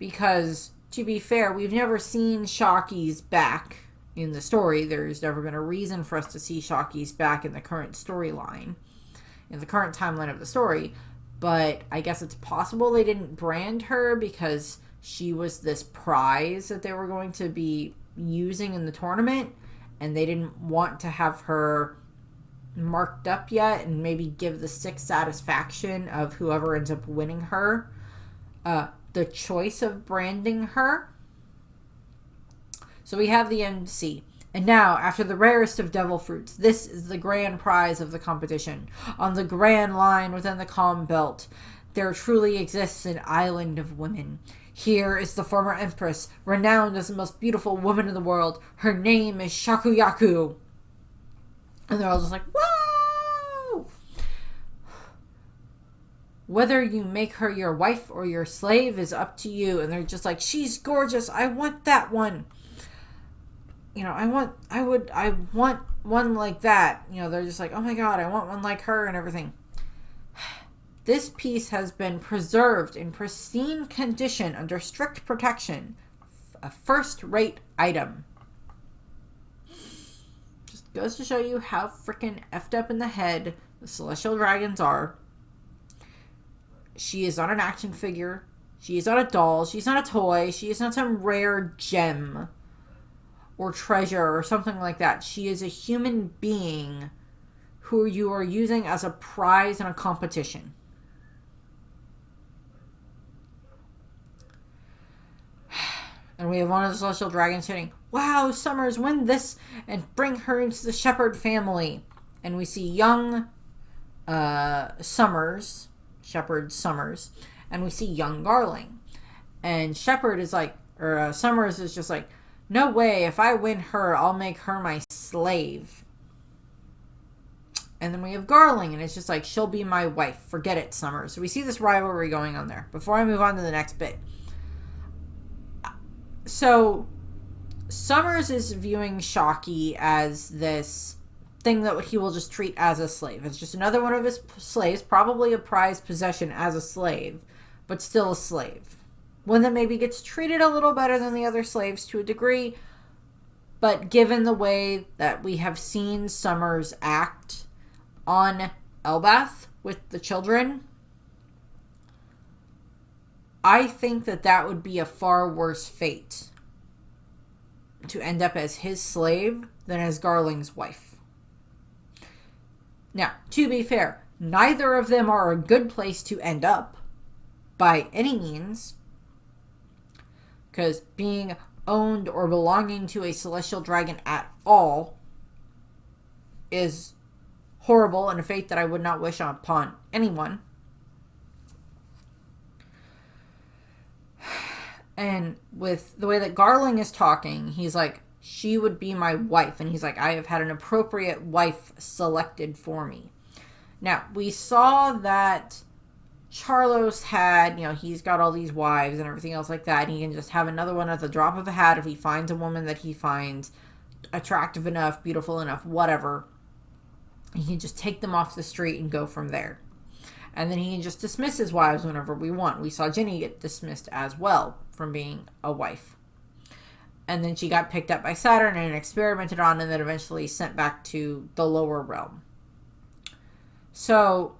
Because, to be fair, we've never seen Shaki's back in the story. There's never been a reason for us to see Shaki's back in the current storyline, in the current timeline of the story. But I guess it's possible they didn't brand her because she was this prize that they were going to be using in the tournament, and they didn't want to have her marked up yet and maybe give the sick satisfaction of whoever ends up winning her the choice of branding her. So we have the MC. And now, after the rarest of devil fruits, this is the grand prize of the competition. On the grand line within the calm belt, there truly exists an island of women. Here is the former empress, renowned as the most beautiful woman in the world. Her name is Shakuyaku. And they're all just like, whoa! Whether you make her your wife or your slave is up to you. And they're just like, she's gorgeous. I want that one. I want one like that. They're just like, oh my god, I want one like her and everything. This piece has been preserved in pristine condition under strict protection. A first-rate item. Just goes to show you how freaking effed up in the head the celestial dragons are. She is not an action figure. She is not a doll. She's not a toy. She is not some rare gem or treasure or something like that. She is a human being who you are using as a prize in a competition. And we have one of the celestial dragons saying, "Wow, Summers, win this and bring her into the Shepherd family." And we see young Summers, Shepherd Summers, and we see young Garling. And Shepherd is like, or Summers is just like, "No way, if I win her, I'll make her my slave." And then we have Garling, and it's just like, "She'll be my wife. Forget it, Summers." So we see this rivalry going on there. Before I move on to the next bit. So, Summers is viewing Shocky as this thing that he will just treat as a slave. It's just another one of his slaves, probably a prized possession as a slave, but still a slave. One that maybe gets treated a little better than the other slaves to a degree, but given the way that we have seen Summers act on Elbaf with the children, I think that would be a far worse fate to end up as his slave than as Garling's wife. Now, to be fair, neither of them are a good place to end up by any means, because being owned or belonging to a celestial dragon at all is horrible and a fate that I would not wish upon anyone. And with the way that Garling is talking, he's like, "She would be my wife." And he's like, "I have had an appropriate wife selected for me." Now, we saw that Charlos had, he's got all these wives and everything else like that. And he can just have another one at the drop of a hat if he finds a woman that he finds attractive enough, beautiful enough, whatever. He can just take them off the street and go from there. And then he can just dismiss his wives whenever we want. We saw Ginny get dismissed as well from being a wife. And then she got picked up by Saturn and experimented on and then eventually sent back to the lower realm. So,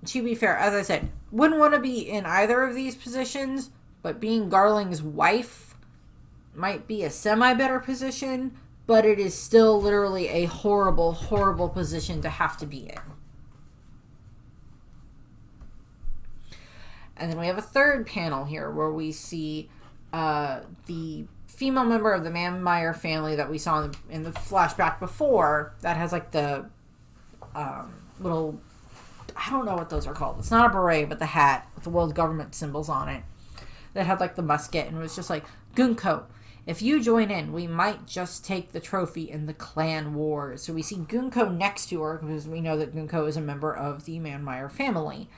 to be fair, as I said, wouldn't want to be in either of these positions, but being Garling's wife might be a semi-better position, but it is still literally a horrible, horrible position to have to be in. And then we have a third panel here where we see the female member of the Manmeyer family that we saw in the flashback before that has like the little, I don't know what those are called. It's not a beret, but the hat with the world government symbols on it that had like the musket and was just like, "Gunko, if you join in, we might just take the trophy in the clan wars." So we see Gunko next to her because we know that Gunko is a member of the Manmeyer family.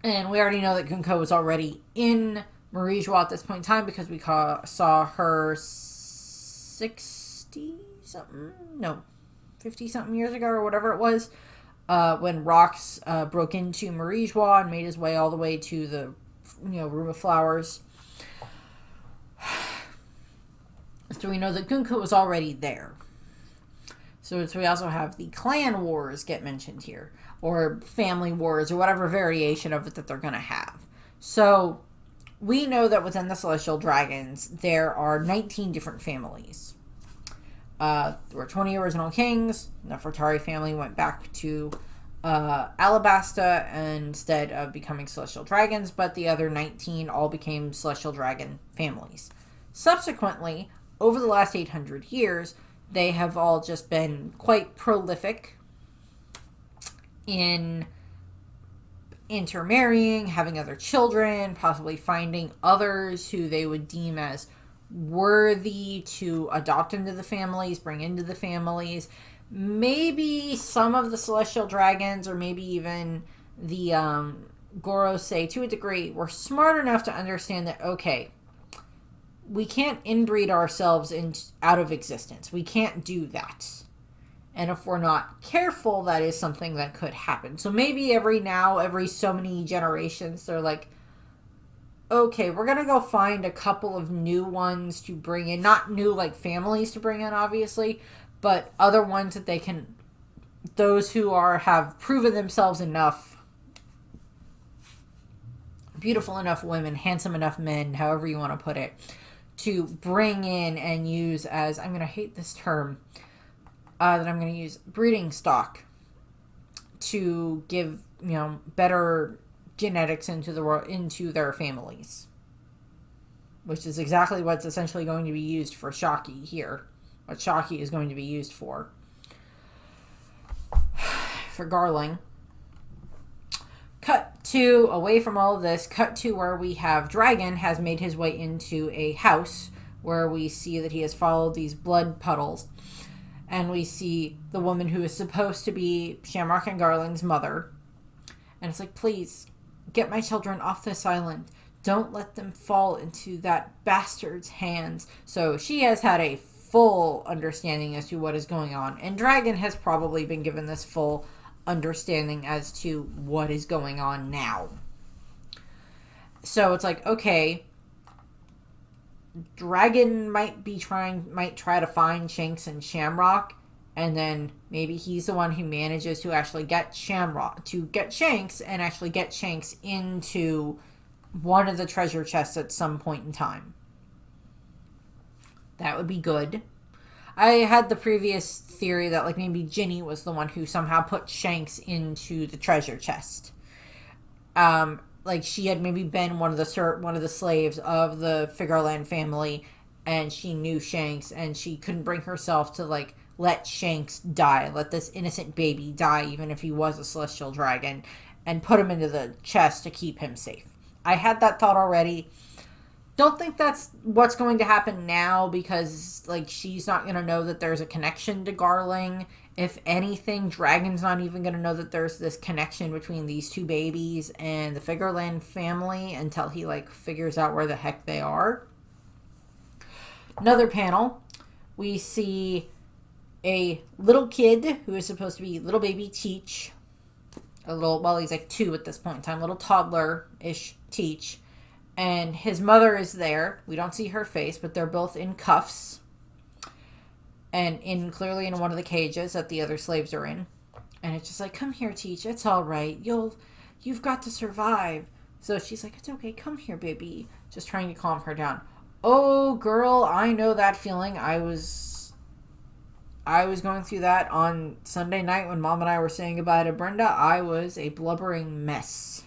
And we already know that Gunko was already in Marie-Joie at this point in time because we saw her 50-something years ago or whatever it was, when Rox broke into Marie-Joie and made his way all the way to the Room of Flowers. So we know that Gunko was already there. So we also have the clan wars get mentioned here, or family wars, or whatever variation of it that they're going to have. So we know that within the Celestial Dragons, there are 19 different families. There were 20 original kings. The Nefertari family went back to Alabasta instead of becoming Celestial Dragons, but the other 19 all became Celestial Dragon families. Subsequently, over the last 800 years, they have all just been quite prolific in intermarrying, having other children, possibly finding others who they would deem as worthy to adopt into the families, bring into the families. Maybe some of the Celestial Dragons, or maybe even the Gorosei, to a degree, were smart enough to understand that, okay, we can't inbreed ourselves out of existence. We can't do that. And if we're not careful, that is something that could happen. So maybe every so many generations, they're like, okay, we're going to go find a couple of new ones to bring in. Not new, like, families to bring in, obviously, but other ones that they can those who have proven themselves enough, beautiful enough women, handsome enough men, however you want to put it, to bring in and use as, I'm going to hate this term, that I'm going to use, breeding stock to give, better genetics into the world, into their families, which is exactly what's essentially going to be used for Shaki here. What Shaki is going to be used for Garling. Cut to, away from all of this, cut to where we have Dragon has made his way into a house where we see that he has followed these blood puddles. And we see the woman who is supposed to be Shamrock and Garling's mother. And it's like, please, get my children off this island. Don't let them fall into that bastard's hands. So she has had a full understanding as to what is going on. And Dragon has probably been given this full understanding as to what is going on now. So it's like, okay, Dragon might try to find Shanks and Shamrock, and then maybe he's the one who manages to actually get Shanks and actually get Shanks into one of the treasure chests at some point in time. That would be good. I had the previous theory that like maybe Ginny was the one who somehow put Shanks into the treasure chest. Like she had maybe been one of the slaves of the Figureland family, and she knew Shanks, and she couldn't bring herself to like let Shanks die, let this innocent baby die, even if he was a celestial dragon, and put him into the chest to keep him safe. I had that thought already. Don't think that's what's going to happen now, because like she's not going to know that there's a connection to Garling. If anything, Dragon's not even going to know that there's this connection between these two babies and the Figureland family until he like figures out where the heck they are. Another panel, we see a little kid who is supposed to be little baby Teach. He's like 2 at this point in time, little toddler-ish Teach. And his mother is there. We don't see her face, but they're both in cuffs. And clearly in one of the cages that the other slaves are in. And it's just like, come here, Teach. It's all right. You've got to survive. So she's like, it's okay. Come here, baby. Just trying to calm her down. Oh, girl, I know that feeling. I was going through that on Sunday night when Mom and I were saying goodbye to Brenda. I was a blubbering mess.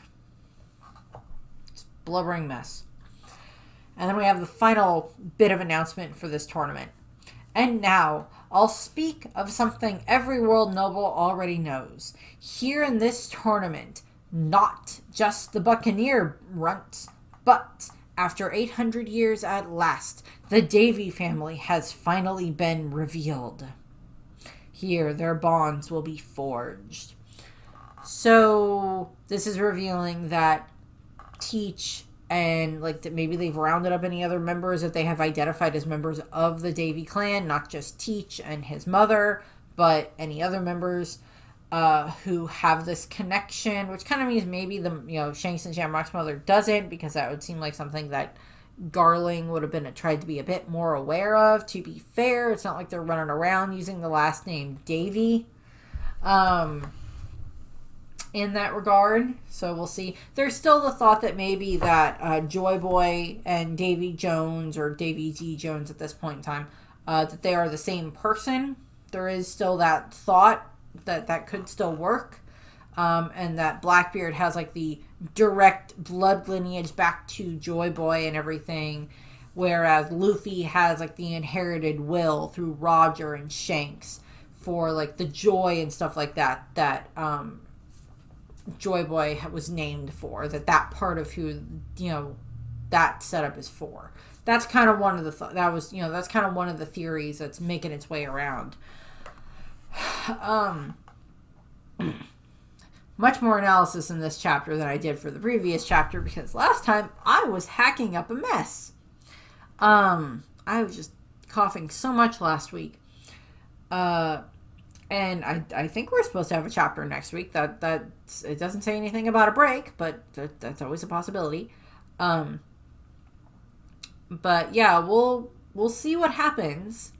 Blubbering mess. And then we have the final bit of announcement for this tournament. And now, I'll speak of something every world noble already knows. Here in this tournament, not just the Buccaneer runts, but after 800 years at last, the Davy family has finally been revealed. Here, their bonds will be forged. So, this is revealing that Teach and like that maybe they've rounded up any other members that they have identified as members of the Davy clan, not just Teach and his mother, but any other members who have this connection, which kind of means maybe the Shanks and Shamrock's mother doesn't, because that would seem like something that Garling would have been tried to be a bit more aware of. To be fair, it's not like they're running around using the last name Davy. In that regard, so we'll see. There's still the thought that maybe that Joy Boy and Davy Jones, or Davy D. Jones at this point in time, that they are the same person. There is still that thought that could still work, and that Blackbeard has like the direct blood lineage back to Joy Boy and everything, whereas Luffy has like the inherited will through Roger and Shanks for like the joy and stuff like that Joy Boy was named for, that part of who that setup is for. That's kind of one of the that's kind of one of the theories that's making its way around. Much more analysis in this chapter than I did for the previous chapter, because last time I was hacking up a mess. I was just coughing so much last week. And I think we're supposed to have a chapter next week. That it doesn't say anything about a break, but that's always a possibility. But yeah, we'll see what happens.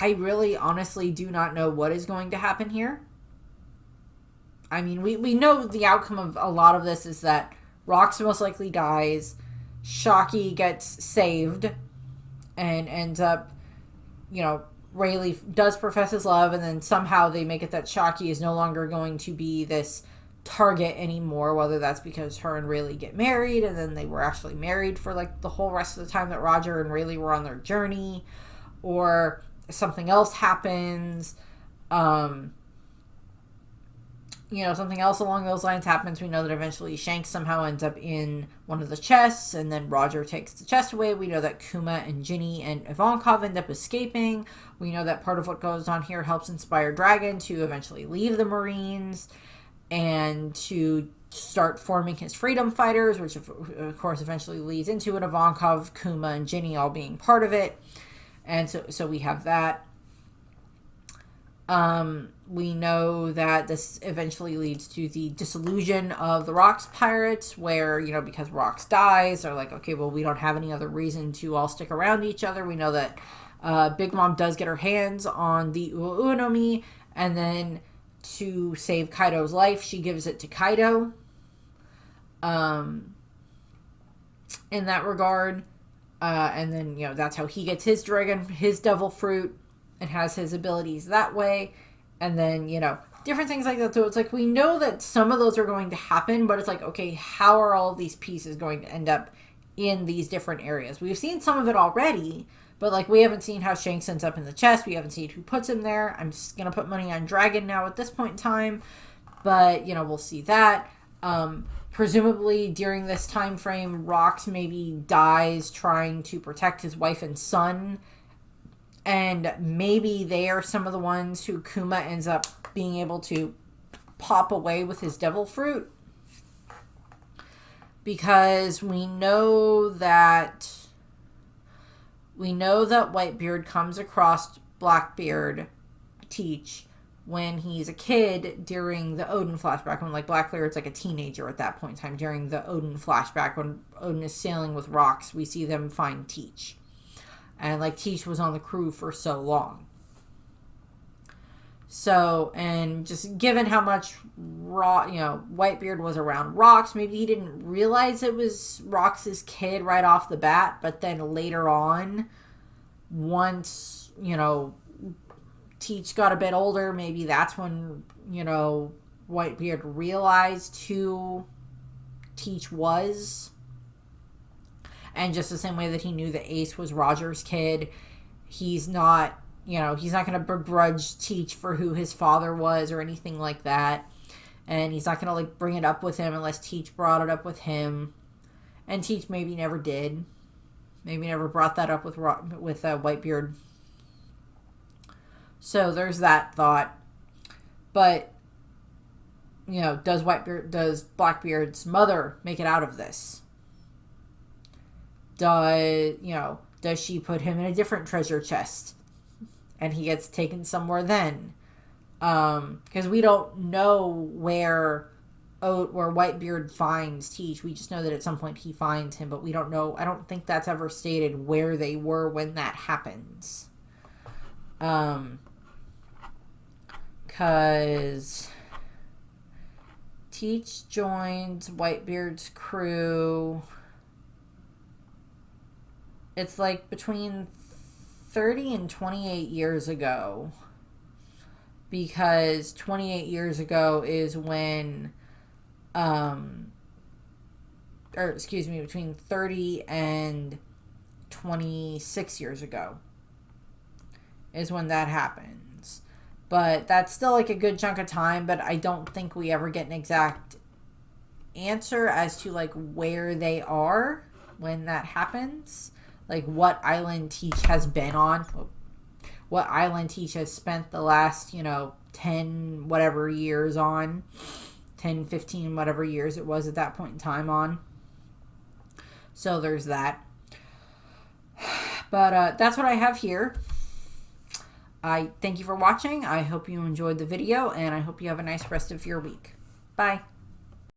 I really honestly do not know what is going to happen here. I mean, we know the outcome of a lot of this is that Rox most likely dies, Shocky gets saved, and ends up, you know, Rayleigh does profess his love, and then somehow they make it that Shocky is no longer going to be this target anymore, whether that's because her and Rayleigh get married, and then they were actually married for, like, the whole rest of the time that Roger and Rayleigh were on their journey, or something else happens, you know, something else along those lines happens. We know that eventually Shanks somehow ends up in one of the chests, and then Roger takes the chest away. We know that Kuma and Ginny and Ivankov end up escaping. We know that part of what goes on here helps inspire Dragon to eventually leave the Marines and to start forming his freedom fighters, which of course eventually leads into an Ivankov, Kuma, and Ginny all being part of it. And so we have that. We know that this eventually leads to the dissolution of the Rox Pirates, where, you know, because Rox dies, they're like, okay, well, we don't have any other reason to all stick around each other. We know that Big Mom does get her hands on the Uonomi, and then to save Kaido's life, she gives it to Kaido. In that regard. And then, you know, that's how he gets his dragon, his devil fruit, and has his abilities that way. And then, you know, different things like that. So it's like, we know that some of those are going to happen, but it's like, okay, how are all of these pieces going to end up in these different areas? We've seen some of it already, but, like, we haven't seen how Shanks ends up in the chest. We haven't seen who puts him there. I'm just going to put money on Dragon now at this point in time. But, you know, we'll see that. Presumably during this time frame, Rox maybe dies trying to protect his wife and son. And maybe they are some of the ones who Kuma ends up being able to pop away with his devil fruit. Because we know that Whitebeard comes across Blackbeard, Teach, when he's a kid during the Odin flashback, when, like, Blackbeard's like a teenager at that point in time. During the Odin flashback, when Odin is sailing with Rox, we see them find Teach. And, like, Teach was on the crew for so long. So, and just given how much, Whitebeard was around Rox, maybe he didn't realize it was Rox's kid right off the bat, but then later on, once, you know, Teach got a bit older, maybe that's when, you know, Whitebeard realized who Teach was. And just the same way that he knew that Ace was Roger's kid, he's not, you know, he's not going to begrudge Teach for who his father was or anything like that. And he's not going to, like, bring it up with him unless Teach brought it up with him. And Teach maybe never did. Maybe never brought that up with Whitebeard. So there's that thought. But, you know, does Blackbeard's mother make it out of this? Does she put him in a different treasure chest and he gets taken somewhere then? Because we don't know where Whitebeard finds Teach. We just know that at some point he finds him, but we don't know. I don't think that's ever stated where they were when that happens. Because Teach joins Whitebeard's crew. It's like between 30 and 28 years ago. Because 28 years ago is when, between 30 and 26 years ago is when that happens. But that's still, like, a good chunk of time, but I don't think we ever get an exact answer as to, like, where they are when that happens. Like, what island Teach has been on. What island Teach has spent the last, 10 whatever years on. 10, 15 whatever years it was at that point in time on. So there's that. But that's what I have here. I thank you for watching. I hope you enjoyed the video, and I hope you have a nice rest of your week. Bye.